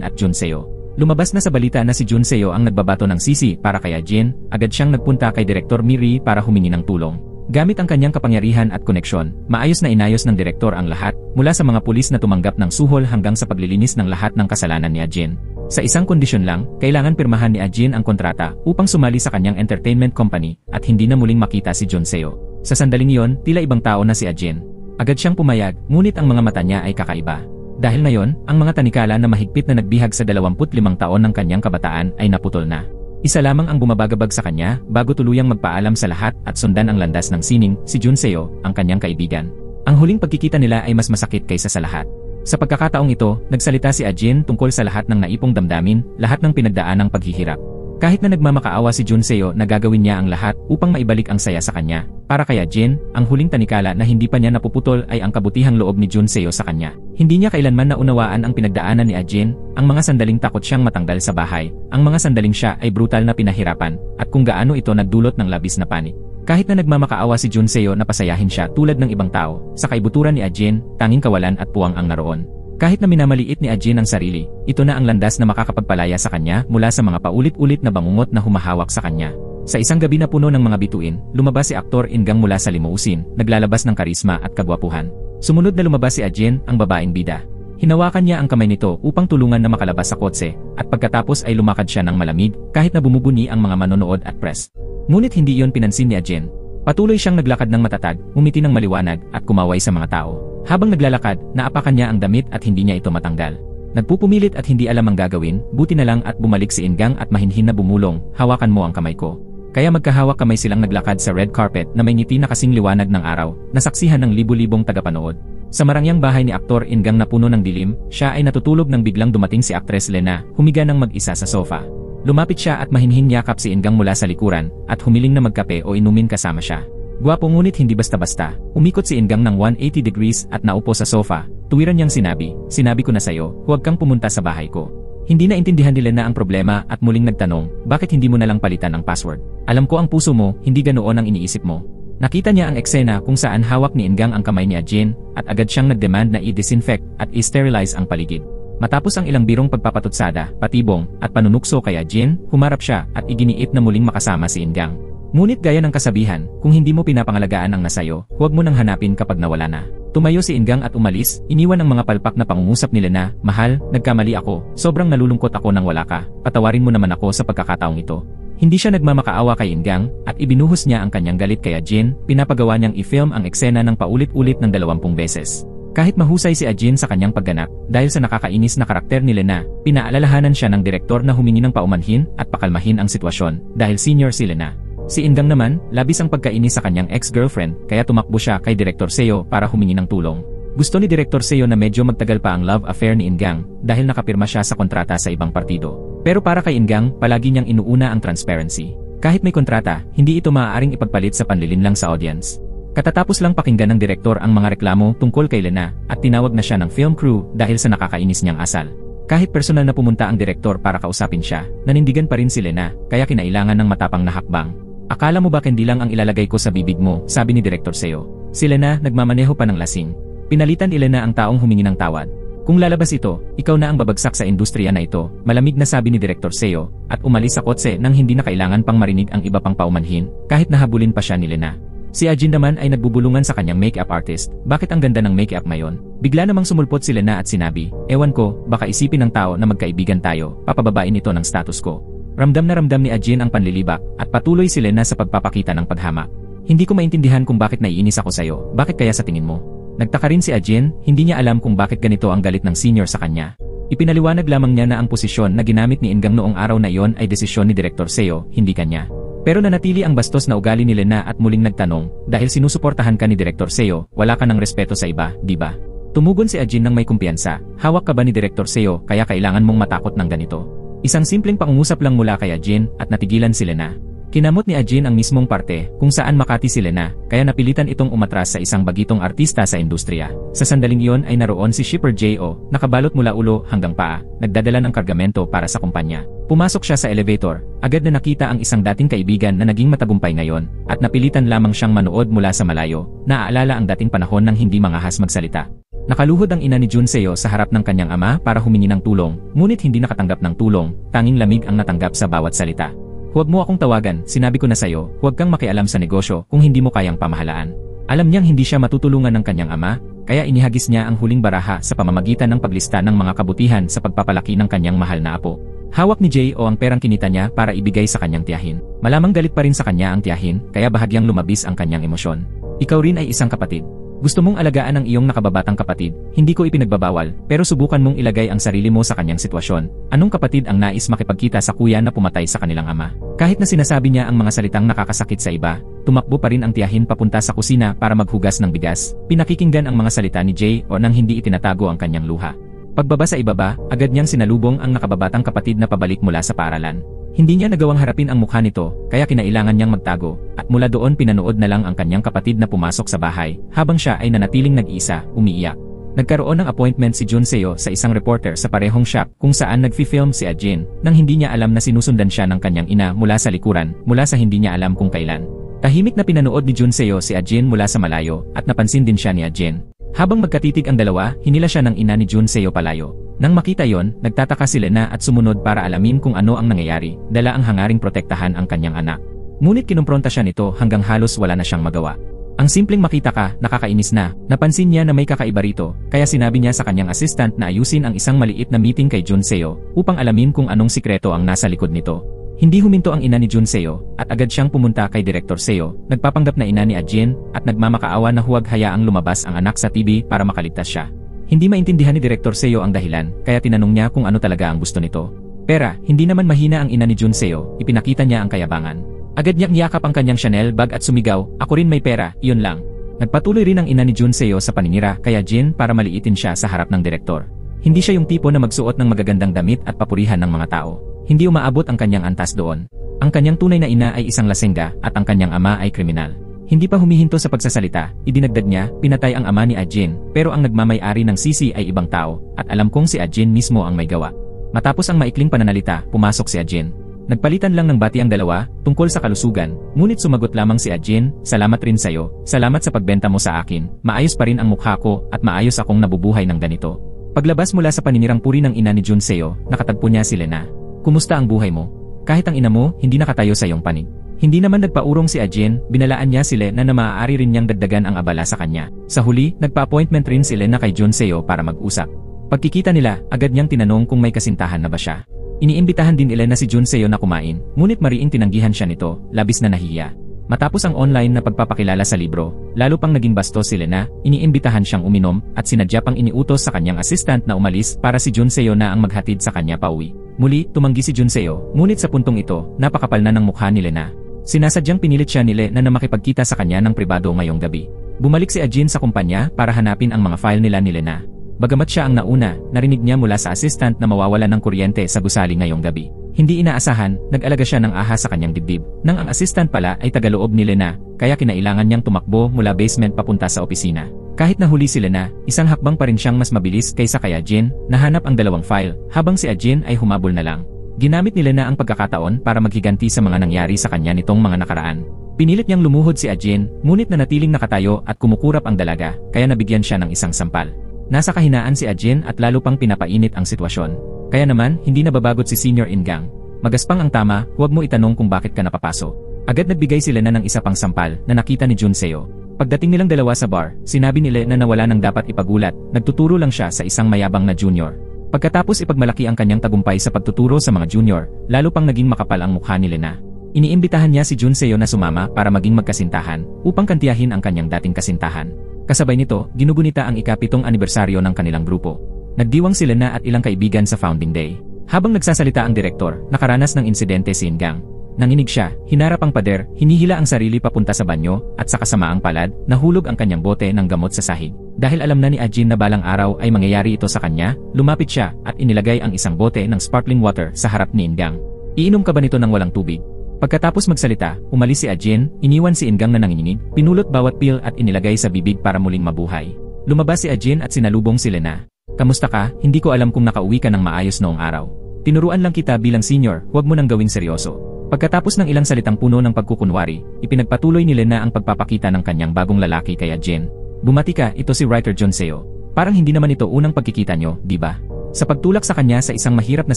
A: at Junseo. Lumabas na sa balita na si Junseo ang nagbabato ng sisi para kay Ajin, agad siyang nagpunta kay Direktor Miri para humingi ng tulong. Gamit ang kanyang kapangyarihan at koneksyon, maayos na inayos ng direktor ang lahat, mula sa mga pulis na tumanggap ng suhol hanggang sa paglilinis ng lahat ng kasalanan ni Ajin. Sa isang kondisyon lang, kailangan pirmahan ni Ajin ang kontrata upang sumali sa kanyang entertainment company at hindi na muling makita si Junseo. Sa sandaling iyon, tila ibang tao na si Ajin. Agad siyang pumayag, ngunit ang mga mata niya ay kakaiba. Dahil ngayon, ang mga tanikala na mahigpit na nagbihag sa 25 taon ng kanyang kabataan ay naputol na. Isa lamang ang bumabagabag sa kanya bago tuluyang magpaalam sa lahat at sundan ang landas ng sining, si Junseo, ang kanyang kaibigan. Ang huling pagkikita nila ay mas masakit kaysa sa lahat. Sa pagkakataong ito, nagsalita si Ajin tungkol sa lahat ng naipong damdamin, lahat ng pinagdaanang paghihirap. Kahit na nagmamakaawa si Junseo na gagawin niya ang lahat upang maibalik ang saya sa kanya, para kay Ajin, ang huling tanikala na hindi pa niya napuputol ay ang kabutihang loob ni Junseo sa kanya. Hindi niya kailanman naunawaan ang pinagdaanan ni Ajin, ang mga sandaling takot siyang matanggal sa bahay, ang mga sandaling siya ay brutal na pinahirapan, at kung gaano ito nagdulot ng labis na panik. Kahit na nagmamakaawa si Junseo na pasayahin siya tulad ng ibang tao, sa kaibuturan ni Ajin, tanging kawalan at puwang ang naroon. Kahit na minamaliit ni Ajin ang sarili, ito na ang landas na makakapagpalaya sa kanya mula sa mga paulit-ulit na bangungot na humahawak sa kanya. Sa isang gabi na puno ng mga bituin, lumabas si aktor Ingang mula sa limousin, naglalabas ng karisma at kagwapuhan. Sumunod na lumabas si Ajin, ang babaeng bida. Hinawakan niya ang kamay nito upang tulungan na makalabas sa kotse, at pagkatapos ay lumakad siya ng malamig, kahit na bumubuni ang mga manonood at press. Ngunit hindi iyon pinansin ni Ajin. Patuloy siyang naglakad ng matatag, umiti ng maliwanag, at kumaway sa mga tao. Habang naglalakad, naapakan niya ang damit at hindi niya ito matanggal. Nagpupumilit at hindi alam ang gagawin, buti na lang at bumalik si Ingang at mahinhin na bumulong, hawakan mo ang kamay ko. Kaya magkahawak kamay silang naglakad sa red carpet na may ngiti na kasing liwanag ng araw, nasaksihan ng libu-libong tagapanood. Sa marangyang bahay ni aktor Ingang na puno ng dilim, siya ay natutulog nang biglang dumating si aktres Lena, humiga ng mag-isa sa sofa. Lumapit siya at mahinhin yakap si Ingang mula sa likuran, at humiling na magkape o inumin kasama siya. Gwapo ngunit hindi basta-basta, umikot si Ingang ng 180 degrees at naupo sa sofa, tuwiran niyang sinabi ko na sayo, huwag kang pumunta sa bahay ko. Hindi na intindihan nila na ang problema at muling nagtanong, bakit hindi mo nalang palitan ang password? Alam ko ang puso mo, hindi ganoon ang iniisip mo. Nakita niya ang eksena kung saan hawak ni Ingang ang kamay ni Ajin, at agad siyang nagdemand na i-disinfect at i-sterilize ang paligid. Matapos ang ilang birong pagpapatutsada, patibong, at panunukso kay Ajin, humarap siya at iginiit na muling makasama si Ingang. Ngunit gaya ng kasabihan, kung hindi mo pinapangalagaan ang nasayo, huwag mo nang hanapin kapag nawala na. Tumayo si Ingang at umalis, iniwan ang mga palpak na pangungusap ni Lena, mahal, nagkamali ako, sobrang nalulungkot ako nang wala ka, patawarin mo naman ako sa pagkakataong ito. Hindi siya nagmamakaawa kay Ingang, at ibinuhos niya ang kanyang galit kay Ajin, pinapagawa niyang i-film ang eksena ng paulit-ulit ng 20 beses. Kahit mahusay si Ajin sa kanyang pagganap, dahil sa nakakainis na karakter ni Lena, pinaalalahanan siya ng direktor na humingi ng paumanhin at pakalmahin ang sitwasyon, dahil senior si Lena. Si Ingang naman, labis ang pagkainis sa kanyang ex-girlfriend, kaya tumakbo siya kay Direktor Seo para humingi ng tulong. Gusto ni Direktor Seo na medyo magtagal pa ang love affair ni Ingang, dahil nakapirma siya sa kontrata sa ibang partido. Pero para kay Ingang, palagi niyang inuuna ang transparency. Kahit may kontrata, hindi ito maaaring ipagpalit sa panlilinlang sa audience. Katatapos lang pakinggan ng direktor ang mga reklamo tungkol kay Lena, at tinawag na siya ng film crew dahil sa nakakainis niyang asal. Kahit personal na pumunta ang direktor para kausapin siya, nanindigan pa rin si Lena, kaya kinailangan ng matapang na hakbang. Akala mo ba hindi lang ang ilalagay ko sa bibig mo, sabi ni Direktor Seo. Si Lena nagmamaneho pa ng lasing. Pinalitan ni Lena ang taong humingi ng tawad. Kung lalabas ito, ikaw na ang babagsak sa industriya na ito, malamig na sabi ni Direktor Seo, at umalis sa kotse nang hindi na kailangan pang marinig ang iba pang paumanhin, kahit nahabulin pa siya ni Lena. Si Ajin naman ay nagbubulungan sa kanyang makeup artist, bakit ang ganda ng makeup ngayon? Bigla namang sumulpot si Lena at sinabi, ewan ko, baka isipin ng tao na magkaibigan tayo, papababain ito ng status ko. Ramdam na ramdam ni Ajin ang panlilibak at patuloy si Lena sa pagpapakita ng paghamak. Hindi ko maintindihan kung bakit naiinis ako sa'yo, bakit kaya sa tingin mo? Nagtaka rin si Ajin, hindi niya alam kung bakit ganito ang galit ng senior sa kanya. Ipinaliwanag lamang niya na ang posisyon na ginamit ni Ingang noong araw na iyon ay desisyon ni Direktor Seo, hindi kanya. Pero nanatili ang bastos na ugali ni Lena at muling nagtanong, dahil sinusuportahan ka ni Direktor Seo, wala ka ng respeto sa iba, di ba? Tumugon si Ajin ng may kumpiyansa, hawak ka ba ni Direktor Seo kaya kailangan mong matakot ng ganito? Isang simpleng pangungusap lang mula kay Ajin at natigilan si Lena. Kinamot ni Ajin ang mismong parte kung saan makati si Lena, kaya napilitan itong umatras sa isang bagitong artista sa industriya. Sa sandaling iyon ay naroon si Shipper J.O., nakabalot mula ulo hanggang paa, nagdadala ng kargamento para sa kumpanya. Pumasok siya sa elevator, agad na nakita ang isang dating kaibigan na naging matagumpay ngayon, at napilitan lamang siyang manood mula sa malayo, naaalala ang dating panahon ng hindi mangahas magsalita. Nakaluhod ang ina ni Jun Seo sa harap ng kanyang ama para humingi ng tulong, ngunit hindi nakatanggap ng tulong, tanging lamig ang natanggap sa bawat salita. Huwag mo akong tawagan, sinabi ko na sa'yo, huwag kang makialam sa negosyo kung hindi mo kayang pamahalaan. Alam niyang hindi siya matutulungan ng kanyang ama, kaya inihagis niya ang huling baraha sa pamamagitan ng paglista ng mga kabutihan sa pagpapalaki ng kanyang mahal na apo. Hawak ni J.O. ang perang kinita niya para ibigay sa kanyang tiyahin. Malamang galit pa rin sa kanya ang tiyahin, kaya bahagyang lumabis ang kanyang emosyon. Ikaw rin ay isang kapatid. Gusto mong alagaan ang iyong nakababatang kapatid, hindi ko ipinagbabawal, pero subukan mong ilagay ang sarili mo sa kanyang sitwasyon. Anong kapatid ang nais makipagkita sa kuya na pumatay sa kanilang ama? Kahit na sinasabi niya ang mga salitang nakakasakit sa iba, tumakbo pa rin ang tiyahin papunta sa kusina para maghugas ng bigas. Pinakikinggan ang mga salita ni Jay o nang hindi itinatago ang kanyang luha. Pagbaba sa ibaba, agad niyang sinalubong ang nakababatang kapatid na pabalik mula sa paaralan. Hindi niya nagawang harapin ang mukha nito, kaya kinailangan niyang magtago, at mula doon pinanood na lang ang kanyang kapatid na pumasok sa bahay, habang siya ay nanatiling nag-iisa, umiiyak. Nagkaroon ng appointment si Jun Seo sa isang reporter sa parehong shop kung saan nagfi-film si Ajin, nang hindi niya alam na sinusundan siya ng kanyang ina mula sa likuran, mula sa hindi niya alam kung kailan. Tahimik na pinanood ni Jun Seo si Ajin mula sa malayo, at napansin din siya ni Ajin. Habang magkatitig ang dalawa, hinila siya ng ina ni Jun Seo palayo. Nang makita yon, nagtataka si Lena at sumunod para alamin kung ano ang nangyayari, dala ang hangaring protektahan ang kanyang anak. Ngunit kinumpronta siya nito hanggang halos wala na siyang magawa. Ang simpleng makita ka, nakakainis na, napansin niya na may kakaiba rito, kaya sinabi niya sa kanyang assistant na ayusin ang isang maliit na meeting kay Jun Seo, upang alamin kung anong sikreto ang nasa likod nito. Hindi huminto ang ina ni Jun Seo, at agad siyang pumunta kay Direktor Seo, nagpapanggap na ina ni Ajin, at nagmamakaawa na huwag hayaang lumabas ang anak sa TV para makaligtas siya. Hindi maintindihan ni Direktor Seo ang dahilan, kaya tinanong niya kung ano talaga ang gusto nito. Pera, hindi naman mahina ang ina ni Jun Seo, ipinakita niya ang kayabangan. Agad niyang niyakap ang kanyang Chanel bag at sumigaw, ako rin may pera, iyon lang. Nagpatuloy rin ang ina ni Jun Seo sa paninira kaya Jin para maliitin siya sa harap ng direktor. Hindi siya yung tipo na magsuot ng magagandang damit at papurihan ng mga tao. Hindi umaabot ang kanyang antas doon. Ang kanyang tunay na ina ay isang lasengga at ang kanyang ama ay kriminal. Hindi pa humihinto sa pagsasalita, idinagdag niya, pinatay ang ama ni Ajin, pero ang nagmamay-ari ng sisi ay ibang tao, at alam kong si Ajin mismo ang may gawa. Matapos ang maikling pananalita, pumasok si Ajin. Nagpalitan lang ng bati ang dalawa, tungkol sa kalusugan, ngunit sumagot lamang si Ajin, salamat rin sa'yo, salamat sa pagbenta mo sa akin, maayos pa rin ang mukha ko, at maayos akong nabubuhay ng ganito. Paglabas mula sa paninirang puri ng ina ni Jun Seo, nakatagpo niya si Lena. Kumusta ang buhay mo? Kahit ang ina mo, hindi nakatayo sa iyong panig. Hindi naman nagpaurong si Ajin, binalaan niya si Lena na maaari rin niyang dagdagan ang abala sa kanya. Sa huli, nagpa-appointment rin si Lena kay Jun Seo para mag-usap. Pagkikita nila, agad niyang tinanong kung may kasintahan na ba siya. Iniimbitahan din nila si Jun Seo na kumain, ngunit mariing tinanggihan siya nito, labis na nahiya. Matapos ang online na pagpapakilala sa libro, lalo pang naging bastos si Lena, iniimbitahan siyang uminom at sinadya pang iniutos sa kanyang assistant na umalis para si Jun Seo na ang maghatid sa kanya pauwi. Muli, tumanggi si Jun Seo, ngunit sa puntong ito, napakapal na ng mukha ni Lena. Sinasadyang pinilit siya ni Lena na makipagkita sa kanya ng pribado ngayong gabi. Bumalik si Ajin sa kumpanya para hanapin ang mga file nila ni Lena. Bagamat siya ang nauna, narinig niya mula sa assistant na mawawala ng kuryente sa gusali ngayong gabi. Hindi inaasahan, nag-alaga siya ng ahas sa kanyang dibdib, nang ang assistant pala ay tagaloob ni Lena, kaya kinailangan niyang tumakbo mula basement papunta sa opisina. Kahit nahuli si Lena, isang hakbang pa rin siyang mas mabilis kaysa kay Ajin, nahanap ang dalawang file, habang si Ajin ay humabol na lang. Ginamit ni Lena ang pagkakataon para maghiganti sa mga nangyari sa kanya nitong mga nakaraan. Pinilit niyang lumuhod si Ajin, ngunit nanatiling nakatayo at kumukurap ang dalaga, kaya nabigyan siya ng isang sampal. Nasa kahinaan si Ajin at lalo pang pinapainit ang sitwasyon. Kaya naman, hindi nababagot si Senior Ingang. Magaspang ang tama, huwag mo itanong kung bakit ka napapaso. Agad nagbigay si Lena ng isa pang sampal na nakita ni Jun Seo. Pagdating nilang dalawa sa bar, sinabi ni Lena na wala nang dapat ipagulat, nagtuturo lang siya sa isang mayabang na junior. Pagkatapos ipagmalaki ang kanyang tagumpay sa pagtuturo sa mga junior, lalo pang naging makapal ang mukha ni Lena. Iniimbitahan niya si Junseo na sumama para maging magkasintahan upang kantiyahin ang kanyang dating kasintahan. Kasabay nito, ginugunita ang ika-7 anibersaryo ng kanilang grupo. Nagdiwang si Lena at ilang kaibigan sa founding day. Habang nagsasalita ang direktor, nakaranas ng insidente si Ingang. Nanginig siya, hinarap ang pader, hinihila ang sarili papunta sa banyo, at sa kasamaang palad, nahulog ang kanyang bote ng gamot sa sahig. Dahil alam na ni Ajin na balang araw ay mangyayari ito sa kanya, lumapit siya at inilagay ang isang bote ng sparkling water sa harap ni Ingang. Iinom ka ba nito ng walang tubig? Pagkatapos magsalita, umalis si Ajin, iniwan si Ingang na nanginginig, pinulot bawat pil at inilagay sa bibig para muling mabuhay. Lumabas si Ajin at sinalubong si Lena. Kamusta ka? Hindi ko alam kung nakauwi ka ng maayos noong araw. Tinuruan lang kita bilang senior, huwag mo nang gawing seryoso. Pagkatapos ng ilang salitang puno ng pagkukunwari, ipinagpatuloy ni Lena ang pagpapakita ng kanyang bagong lalaki kay Ajin. Bumati ka, ito si writer Junseo. Parang hindi naman ito unang pagkikita nyo, di ba? Sa pagtulak sa kanya sa isang mahirap na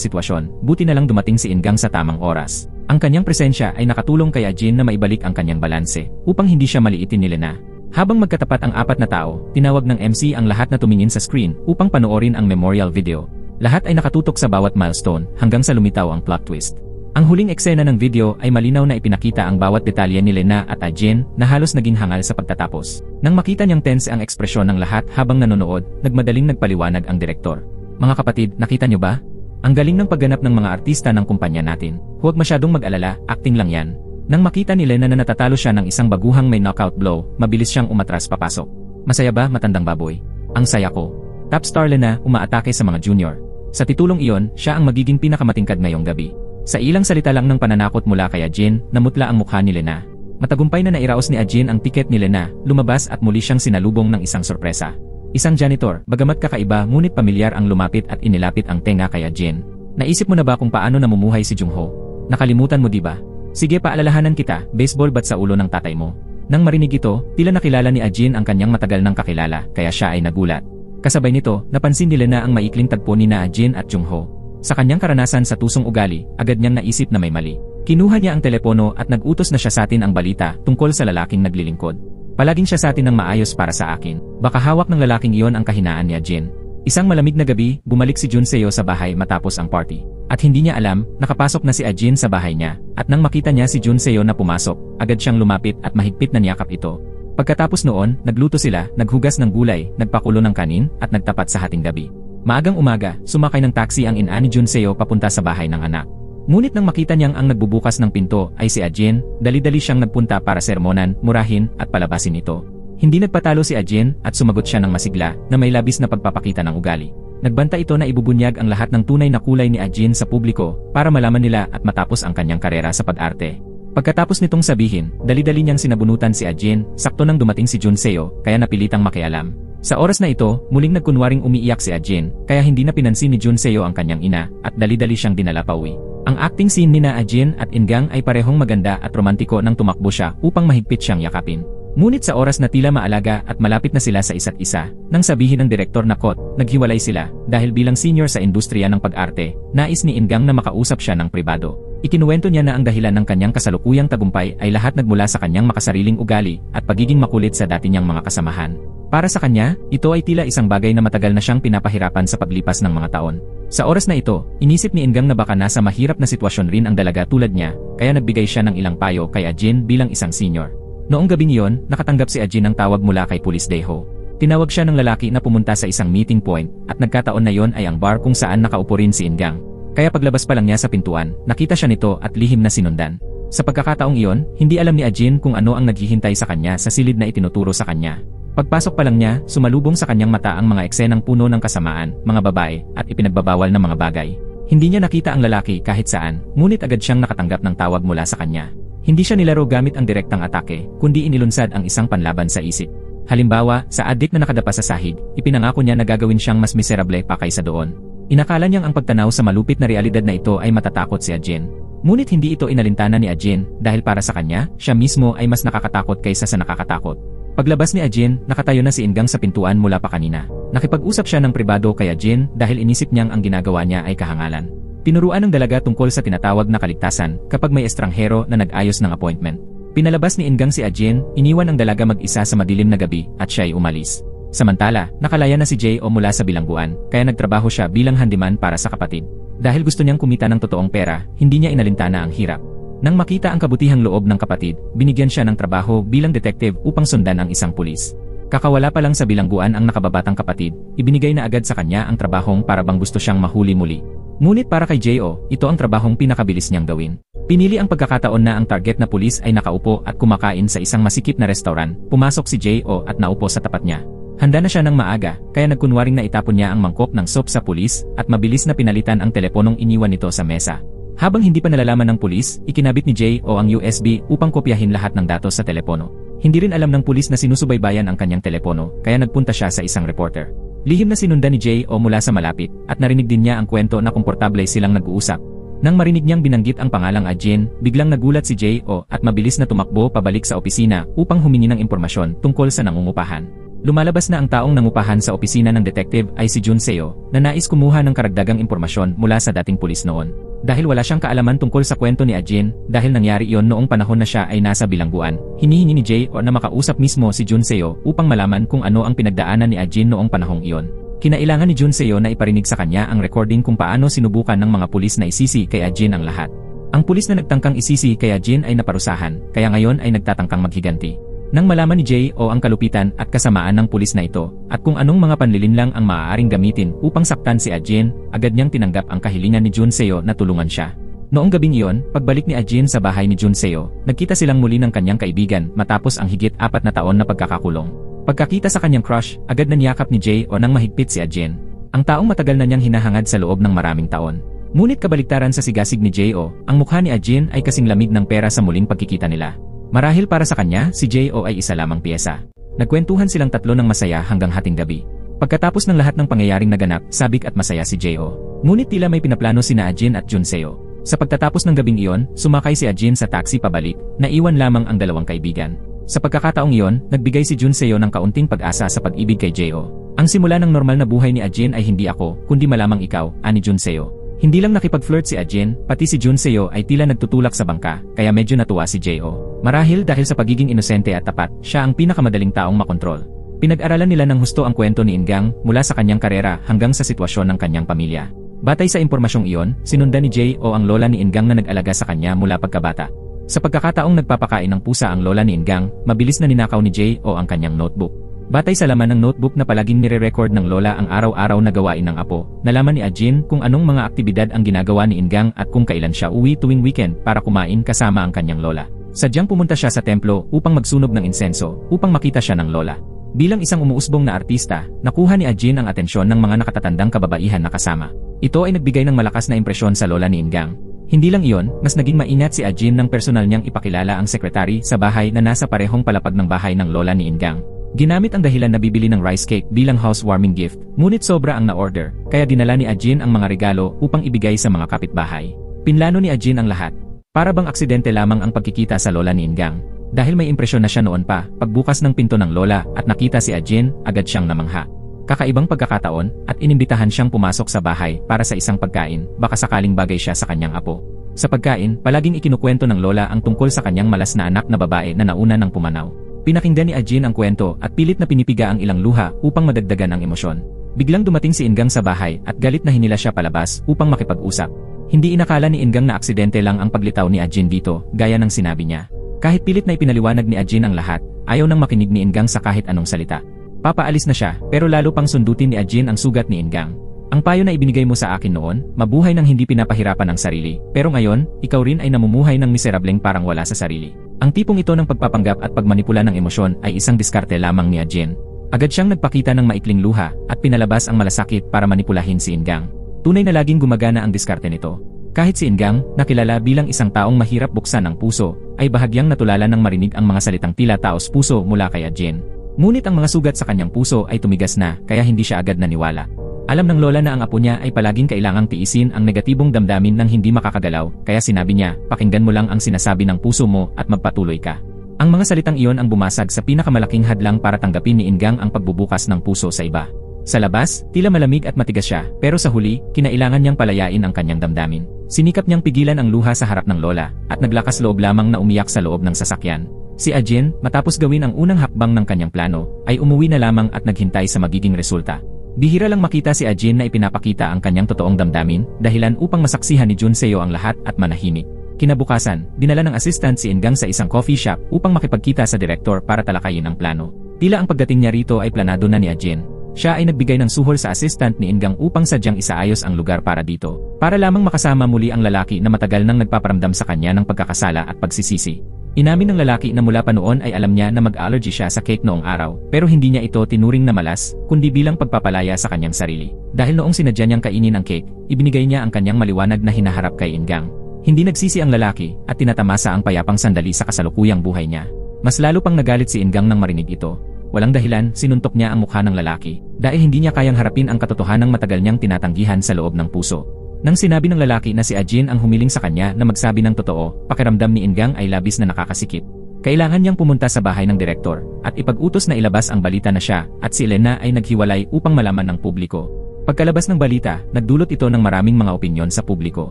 A: sitwasyon, buti na lang dumating si Ingang sa tamang oras. Ang kanyang presensya ay nakatulong kay Ajin na maibalik ang kanyang balanse, upang hindi siya maliitin ni Lena. Habang magkatapat ang 4 na tao, tinawag ng MC ang lahat na tumingin sa screen upang panoorin ang memorial video. Lahat ay nakatutok sa bawat milestone hanggang sa lumitaw ang plot twist. Ang huling eksena ng video ay malinaw na ipinakita ang bawat detalye ni Lena at Ajin na halos naging hangal sa pagtatapos. Nang makita niyang tense ang ekspresyon ng lahat habang nanonood, nagmadaling nagpaliwanag ang direktor. Mga kapatid, nakita niyo ba? Ang galing ng pagganap ng mga artista ng kumpanya natin. Huwag masyadong mag-alala, acting lang yan. Nang makita ni Lena na natatalo siya ng isang baguhang may knockout blow, mabilis siyang umatras papasok. Masaya ba, matandang baboy? Ang saya ko. Top star Lena umaatake sa mga junior. Sa titulong iyon, siya ang magiging pinakamatingkad ngayong gabi. Sa ilang salita lang ng pananakot mula kay Ajin, namutla ang mukha ni Lena. Matagumpay na nairaos ni Ajin ang tiket ni Lena, lumabas at muli siyang sinalubong ng isang sorpresa. Isang janitor, bagamat kakaiba ngunit pamilyar ang lumapit at inilapit ang tenga kay Ajin. Naisip mo na ba kung paano namumuhay si Jungho? Nakalimutan mo di ba? Sige paalalahanan kita, baseball bat sa ulo ng tatay mo. Nang marinig ito, tila nakilala ni Ajin ang kanyang matagal ng kakilala, kaya siya ay nagulat. Kasabay nito, napansin ni Lena ang maikling tagpo ni na Ajin at Jungho. Sa kanyang karanasan sa tusong ugali, agad niyang naisip na may mali. Kinuha niya ang telepono at nag-utos na siya sa atin ang balita tungkol sa lalaking naglilingkod. Palaging siya sa atin ng maayos para sa akin. Baka hawak ng lalaking iyon ang kahinaan ni Ajin. Isang malamig na gabi, bumalik si Junseo sa bahay matapos ang party. At hindi niya alam, nakapasok na si Ajin sa bahay niya. At nang makita niya si Junseo na pumasok, agad siyang lumapit at mahigpit na niyakap ito. Pagkatapos noon, nagluto sila, naghugas ng gulay, nagpakulo ng kanin, at nagtapat sa hating gabi. Maagang umaga, sumakay ng taxi ang ina ni Junseo papunta sa bahay ng anak. Ngunit nang makita niyang ang nagbubukas ng pinto ay si Ajin, dali-dali siyang nagpunta para sermonan, murahin, at palabasin ito. Hindi nagpatalo si Ajin at sumagot siya ng masigla na may labis na pagpapakita ng ugali. Nagbanta ito na ibubunyag ang lahat ng tunay na kulay ni Ajin sa publiko para malaman nila at matapos ang kanyang karera sa pag-arte. Pagkatapos nitong sabihin, dali-dali niyang sinabunutan si Ajin, sakto nang dumating si Junseo, kaya napilitang makialam. Sa oras na ito, muling nagkunwaring umiiyak si Ajin, kaya hindi na pinansin ni Junseo ang kanyang ina, at dali-dali siyang dinala pauwi. Ang acting scene ni na Ajin at Ingang ay parehong maganda at romantiko nang tumakbo siya upang mahigpit siyang yakapin. Ngunit sa oras na tila maalaga at malapit na sila sa isa't isa, nang sabihin ng direktor na naghiwalay sila, dahil bilang senior sa industriya ng pag-arte, nais ni Ingang na makausap siya ng pribado. Ikinuwento niya na ang dahilan ng kanyang kasalukuyang tagumpay ay lahat nagmula sa kanyang makasariling ugali at pagiging makulit sa dati niyang mga kasamahan. Para sa kanya, ito ay tila isang bagay na matagal na siyang pinapahirapan sa paglipas ng mga taon. Sa oras na ito, inisip ni Ingang na baka nasa mahirap na sitwasyon rin ang dalaga tulad niya, kaya nagbigay siya ng ilang payo kay Ajin bilang isang senior. Noong gabing iyon, nakatanggap si Ajin ng tawag mula kay Pulis Deho. Tinawag siya ng lalaki na pumunta sa isang meeting point, at nagkataon na yon ay ang bar kung saan nakaupo rin si Ingang. Kaya paglabas pa lang niya sa pintuan, nakita siya nito at lihim na sinundan. Sa pagkakataong iyon, hindi alam ni Ajin kung ano ang naghihintay sa kanya sa silid na itinuturo sa kanya. Pagpasok pa lang niya, sumalubong sa kanyang mata ang mga eksenang puno ng kasamaan, mga babae, at ipinagbabawal na mga bagay. Hindi niya nakita ang lalaki kahit saan, ngunit agad siyang nakatanggap ng tawag mula sa kanya. Hindi siya nilaro gamit ang direktang atake, kundi inilunsad ang isang panlaban sa isip. Halimbawa, sa adik na nakadapa sa sahig, ipinangako niya na gagawin siyang mas miserable pa kaysa doon. Inakala niyang ang pagtanaw sa malupit na realidad na ito ay matatakot si Ajin. Ngunit hindi ito inalintana ni Ajin, dahil para sa kanya, siya mismo ay mas nakakatakot kaysa sa nakakatakot. Paglabas ni Ajin, nakatayo na si Ingang sa pintuan mula pa kanina. Nakipag-usap siya ng pribado kay Ajin dahil inisip niyang ang ginagawa niya ay kahangalan. Tinuruan ng dalaga tungkol sa tinatawag na kaligtasan kapag may estranghero na nag-ayos ng appointment. Pinalabas ni Ingang si Ajin, iniwan ang dalaga mag-isa sa madilim na gabi at siya ay umalis. Samantala, nakalaya na si J.O. mula sa bilangguan, kaya nagtrabaho siya bilang handyman para sa kapatid. Dahil gusto niyang kumita ng totoong pera, hindi niya inalintana ang hirap. Nang makita ang kabutihang loob ng kapatid, binigyan siya ng trabaho bilang detective upang sundan ang isang pulis. Kakawala pa lang sa bilangguan ang nakababatang kapatid, ibinigay na agad sa kanya ang trabahong para bang gusto siyang mahuli muli. Ngunit para kay J.O., ito ang trabahong pinakabilis niyang gawin. Pinili ang pagkakataon na ang target na pulis ay nakaupo at kumakain sa isang masikip na restaurant, pumasok si J.O. at naupo sa tapat niya. Handa na siya ng maaga, kaya nagkunwaring na itapon niya ang mangkok ng soup sa pulis at mabilis na pinalitan ang teleponong iniwan nito sa mesa. Habang hindi pa nalalaman ng pulis, ikinabit ni J.O. ang USB upang kopyahin lahat ng datos sa telepono. Hindi rin alam ng pulis na sinusubaybayan ang kanyang telepono, kaya nagpunta siya sa isang reporter. Lihim na sinundan ni J.O. mula sa malapit at narinig din niya ang kwento na komportable silang nag-uusap. Nang marinig niyang binanggit ang pangalang Ajin, biglang nagulat si J.O. at mabilis na tumakbo pabalik sa opisina upang humingi ng impormasyon tungkol sa nangungupahan. Lumalabas na ang taong nangupahan sa opisina ng detective ay si Jun Seo, na nais kumuha ng karagdagang impormasyon mula sa dating pulis noon. Dahil wala siyang kaalaman tungkol sa kwento ni Ajin, dahil nangyari iyon noong panahon na siya ay nasa bilangguan, hinihingi ni J.O. na makausap mismo si Jun Seo upang malaman kung ano ang pinagdaanan ni Ajin noong panahong iyon. Kinailangan ni Jun Seo na iparinig sa kanya ang recording kung paano sinubukan ng mga pulis na isisi kay Ajin ang lahat. Ang pulis na nagtangkang isisi kay Ajin ay naparusahan, kaya ngayon ay nagtatangkang maghiganti. Nang malaman ni J.O. ang kalupitan at kasamaan ng pulis na ito, at kung anong mga panlilinlang ang maaaring gamitin upang saktan si Ajin, agad niyang tinanggap ang kahilingan ni Jun Seo na tulungan siya. Noong gabing iyon, pagbalik ni Ajin sa bahay ni Jun Seo, nagkita silang muli ng kanyang kaibigan matapos ang higit 4 na taon na pagkakakulong. Pagkakita sa kanyang crush, agad na niyakap ni J.O. nang mahigpit si Ajin. Ang taong matagal na niyang hinahangad sa loob ng maraming taon. Ngunit kabaliktaran sa sigasig ni J.O., ang mukha ni Ajin ay kasing lamig ng pera sa muling pagkikita nila. Marahil para sa kanya, si J.O. ay isa lamang piyesa. Nagkwentuhan silang tatlo ng masaya hanggang hating gabi. Pagkatapos ng lahat ng pangyayaring naganap, sabik at masaya si J.O. Ngunit tila may pinaplano sina Ajin at Jun Seo. Sa pagtatapos ng gabing iyon, sumakay si Ajin sa taxi pabalik, naiwan lamang ang dalawang kaibigan. Sa pagkakataong iyon, nagbigay si Jun Seo ng kaunting pag-asa sa pag-ibig kay J.O. Ang simula ng normal na buhay ni Ajin ay hindi ako, kundi malamang ikaw, ani Jun Seo. Hindi lang nakipag-flirt si Ajin, pati si Jun Seo ay tila nagtutulak sa bangka, kaya medyo natuwa si J.O. Marahil dahil sa pagiging inosente at tapat, siya ang pinakamadaling taong makontrol. Pinag-aralan nila ng husto ang kwento ni Ingang mula sa kanyang karera hanggang sa sitwasyon ng kanyang pamilya. Batay sa impormasyong iyon, sinundan ni J.O. ang lola ni Ingang na nag-alaga sa kanya mula pagkabata. Sa pagkakataong nagpapakain ng pusa ang lola ni Ingang, mabilis na ninakaw ni J.O. ang kanyang notebook. Batay sa laman ng notebook na palaging nire-record ng lola ang araw-araw na gawain ng apo, nalaman ni Ajin kung anong mga aktibidad ang ginagawa ni Ingang at kung kailan siya uwi tuwing weekend para kumain kasama ang kanyang lola. Sadyang pumunta siya sa templo upang magsunog ng insenso upang makita siya ng lola. Bilang isang umuusbong na artista, nakuha ni Ajin ang atensyon ng mga nakatatandang kababaihan na kasama. Ito ay nagbigay ng malakas na impresyon sa lola ni Ingang. Hindi lang iyon, mas naging maingat si Ajin nang personal niyang ipakilala ang sekretary sa bahay na nasa parehong palapag ng bahay ng lola ni Ingang. Ginamit ang dahilan na bibili ng rice cake bilang housewarming gift, ngunit sobra ang na-order, kaya dinala ni Ajin ang mga regalo upang ibigay sa mga kapitbahay. Pinlano ni Ajin ang lahat. Para bang aksidente lamang ang pagkikita sa lola ni Ingang. Dahil may impresyon na siya noon pa, pagbukas ng pinto ng lola at nakita si Ajin, agad siyang namangha. Kakaibang pagkakataon at inimbitahan siyang pumasok sa bahay para sa isang pagkain, baka sakaling bagay siya sa kanyang apo. Sa pagkain, palaging ikinukwento ng lola ang tungkol sa kanyang malas na anak na babae na nauna ng pumanaw. Pinakinggan ni Ajin ang kwento at pilit na pinipiga ang ilang luha upang madagdagan ang emosyon. Biglang dumating si Ingang sa bahay at galit na hinila siya palabas upang makipag-usap. Hindi inakala ni Ingang na aksidente lang ang paglitaw ni Ajin dito, gaya ng sinabi niya. Kahit pilit na ipinaliwanag ni Ajin ang lahat, ayaw nang makinig ni Ingang sa kahit anong salita. Papaalis na siya, pero lalo pang sundutin ni Ajin ang sugat ni Ingang. Ang payo na ibinigay mo sa akin noon, mabuhay ng hindi pinapahirapan ang sarili, pero ngayon, ikaw rin ay namumuhay ng miserableng parang wala sa sarili. Ang tipong ito ng pagpapanggap at pagmanipula ng emosyon ay isang diskarte lamang ni Ajin. Agad siyang nagpakita ng maikling luha at pinalabas ang malasakit para manipulahin si Ingang. Tunay na laging gumagana ang diskarte nito. Kahit si Ingang, nakilala bilang isang taong mahirap buksan ang puso, ay bahagyang natulala ng marinig ang mga salitang tila taos puso mula kay Ajin. Ngunit ang mga sugat sa kanyang puso ay tumigas na, kaya hindi siya agad naniwala. Alam ng lola na ang apo niya ay palaging kailangang tiisin ang negatibong damdamin ng hindi makakagalaw, kaya sinabi niya, pakinggan mo lang ang sinasabi ng puso mo at magpatuloy ka. Ang mga salitang iyon ang bumasag sa pinakamalaking hadlang para tanggapin ni Ingang ang pagbubukas ng puso sa iba. Sa labas, tila malamig at matigas siya, pero sa huli, kinailangan niyang palayain ang kanyang damdamin. Sinikap niyang pigilan ang luha sa harap ng lola, at naglakas loob lamang na umiyak sa loob ng sasakyan. Si Ajin, matapos gawin ang unang hakbang ng kanyang plano, ay umuwi na lamang at naghintay sa magiging resulta. Bihira lang makita si Ajin na ipinapakita ang kanyang totoong damdamin, dahilan upang masaksihan ni Junseo ang lahat at manahimik. Kinabukasan, dinala ng assistant si Ingang sa isang coffee shop upang makipagkita sa direktor para talakayin ang plano. Tila ang pagdating niya rito ay planado na ni Ajin. Siya ay nagbigay ng suhol sa assistant ni Ingang upang sadyang isaayos ang lugar para dito, para lamang makasama muli ang lalaki na matagal nang nagpaparamdam sa kanya ng pagkakasala at pagsisisi. Inamin ng lalaki na mula pa noon ay alam niya na mag-allergy siya sa cake noong araw, pero hindi niya ito tinuring na malas, kundi bilang pagpapalaya sa kanyang sarili. Dahil noong sinadya niyang kainin ang cake, ibinigay niya ang kanyang maliwanag na hinaharap kay Ingang. Hindi nagsisi ang lalaki, at tinatamasa ang payapang sandali sa kasalukuyang buhay niya. Mas lalo pang nagalit si Ingang nang marinig ito. Walang dahilan, sinuntok niya ang mukha ng lalaki, dahil hindi niya kayang harapin ang katotohanang matagal niyang tinatanggihan sa loob ng puso. Nang sinabi ng lalaki na si Ajin ang humiling sa kanya na magsabi ng totoo, pakiramdam ni Ingang ay labis na nakakasikip. Kailangan niyang pumunta sa bahay ng direktor, at ipag-utos na ilabas ang balita na siya, at si Elena ay naghiwalay upang malaman ng publiko. Pagkalabas ng balita, nagdulot ito ng maraming mga opinyon sa publiko.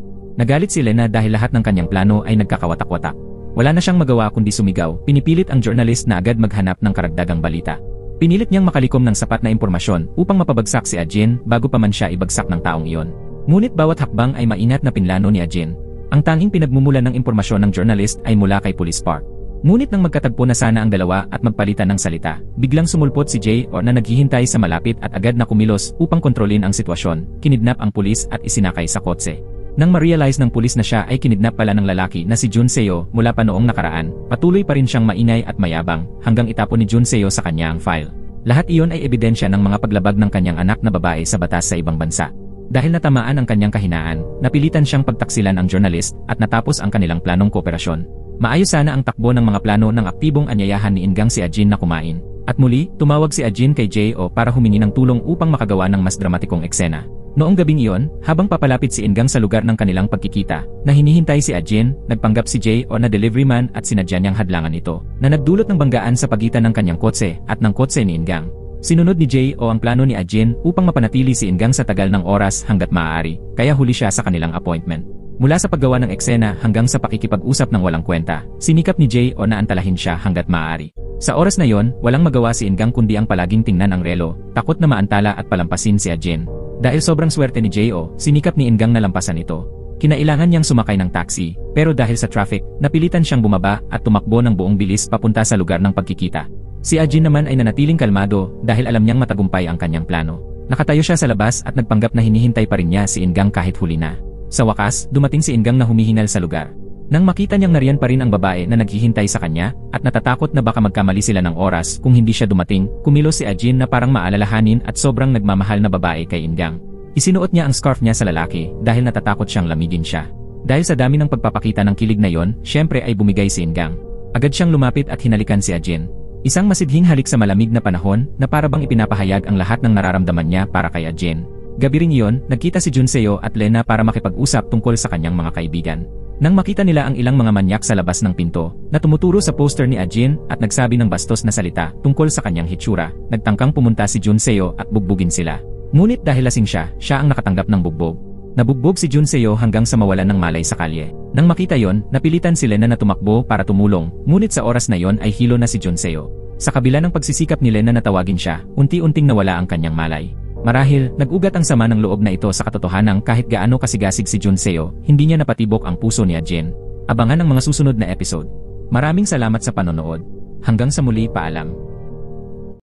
A: Nagalit si Elena dahil lahat ng kanyang plano ay nagkakawatak-watak. Wala na siyang magawa kundi sumigaw, pinipilit ang journalist na agad maghanap ng karagdagang balita. Pinilit niyang makalikom ng sapat na impormasyon upang mapabagsak si Ajin bago pa man siya ibagsak ng taong iyon. Ngunit bawat hakbang ay maingat na pinlano ni Ajin. Ang tanging pinagmumulan ng impormasyon ng journalist ay mula kay Police Park. Ngunit nang magkatagpo na sana ang dalawa at magpalitan ng salita, biglang sumulpot si Jay na naghihintay sa malapit at agad na kumilos upang kontrolin ang sitwasyon, kinidnap ang pulis at isinakay sa kotse. Nang ma-realize ng pulis na siya ay kinidnap pala ng lalaki na si Junseo mula pa noong nakaraan, patuloy pa rin siyang maingay at mayabang hanggang itapon ni Junseo sa kanya ang file. Lahat iyon ay ebidensya ng mga paglabag ng kanyang anak na babae sa batas sa ibang bansa. Dahil natamaan ang kanyang kahinaan, napilitan siyang pagtaksilan ang journalist at natapos ang kanilang planong kooperasyon. Maayos sana ang takbo ng mga plano ng aktibong anyayahan ni Ingang si Ajin na kumain. At muli, tumawag si Ajin kay Jo para humingi ng tulong upang makagawa ng mas dramatikong eksena. Noong gabing iyon, habang papalapit si Ingang sa lugar ng kanilang pagkikita, na hinihintay si Ajin, nagpanggap si Jo na deliveryman at sinadya niyang hadlangan ito, na nagdulot ng banggaan sa pagitan ng kanyang kotse at ng kotse ni Ingang. Sinunod ni Jo ang plano ni Ajin upang mapanatili si Ingang sa tagal ng oras hanggat maaari, kaya huli siya sa kanilang appointment. Mula sa paggawa ng eksena hanggang sa pakikipag-usap ng walang kwenta, sinikap ni Jo na antalahin siya hanggat maaari. Sa oras na yon, walang magawa si Ingang kundi ang palaging tingnan ang relo, takot na maantala at palampasin si Ajin. Dahil sobrang swerte ni Jo, sinikap ni Ingang na lampasan ito. Kinailangan niyang sumakay ng taxi, pero dahil sa traffic, napilitan siyang bumaba at tumakbo ng buong bilis papunta sa lugar ng pagkikita. Si Ajin naman ay nanatiling kalmado dahil alam niyang matagumpay ang kanyang plano. Nakatayo siya sa labas at nagpanggap na hinihintay pa rin niya si Ingang kahit huli na. Sa wakas, dumating si Ingang na humihingal sa lugar. Nang makita niyang nariyan pa rin ang babae na naghihintay sa kanya at natatakot na baka magkamali sila ng oras kung hindi siya dumating, kumilos si Ajin na parang maalalahanin at sobrang nagmamahal na babae kay Ingang. Isinuot niya ang scarf niya sa lalaki dahil natatakot siyang lamigin siya. Dahil sa dami ng pagpapakita ng kilig na yon, syempre ay bumigay si Ingang. Agad siyang lumapit at hinalikan si Ajin. Isang masidhing halik sa malamig na panahon na para bang ipinapahayag ang lahat ng nararamdaman niya para kay Ajin. Gabi ring iyon, nagkita si Junseo at Lena para makipag-usap tungkol sa kanyang mga kaibigan. Nang makita nila ang ilang mga manyak sa labas ng pinto, na tumuturo sa poster ni Ajin at nagsabi ng bastos na salita tungkol sa kanyang hitsura, nagtangkang pumunta si Junseo at bugbugin sila. Ngunit dahil lasing siya ang nakatanggap ng bugbog. Nabugbog si Junseo hanggang sa mawalan ng malay sa kalye. Nang makita yon, napilitan si Lena na tumakbo para tumulong, ngunit sa oras na yon ay hilo na si Junseo. Sa kabila ng pagsisikap ni Lena na tawagin siya, unti-unting nawala ang kanyang malay. Marahil, nag-ugat ang sama ng loob na ito sa katotohanang kahit gaano kasigasig si Junseo, hindi niya napatibok ang puso ni Ajin. Abangan ang mga susunod na episode. Maraming salamat sa panonood. Hanggang sa muli, paalam.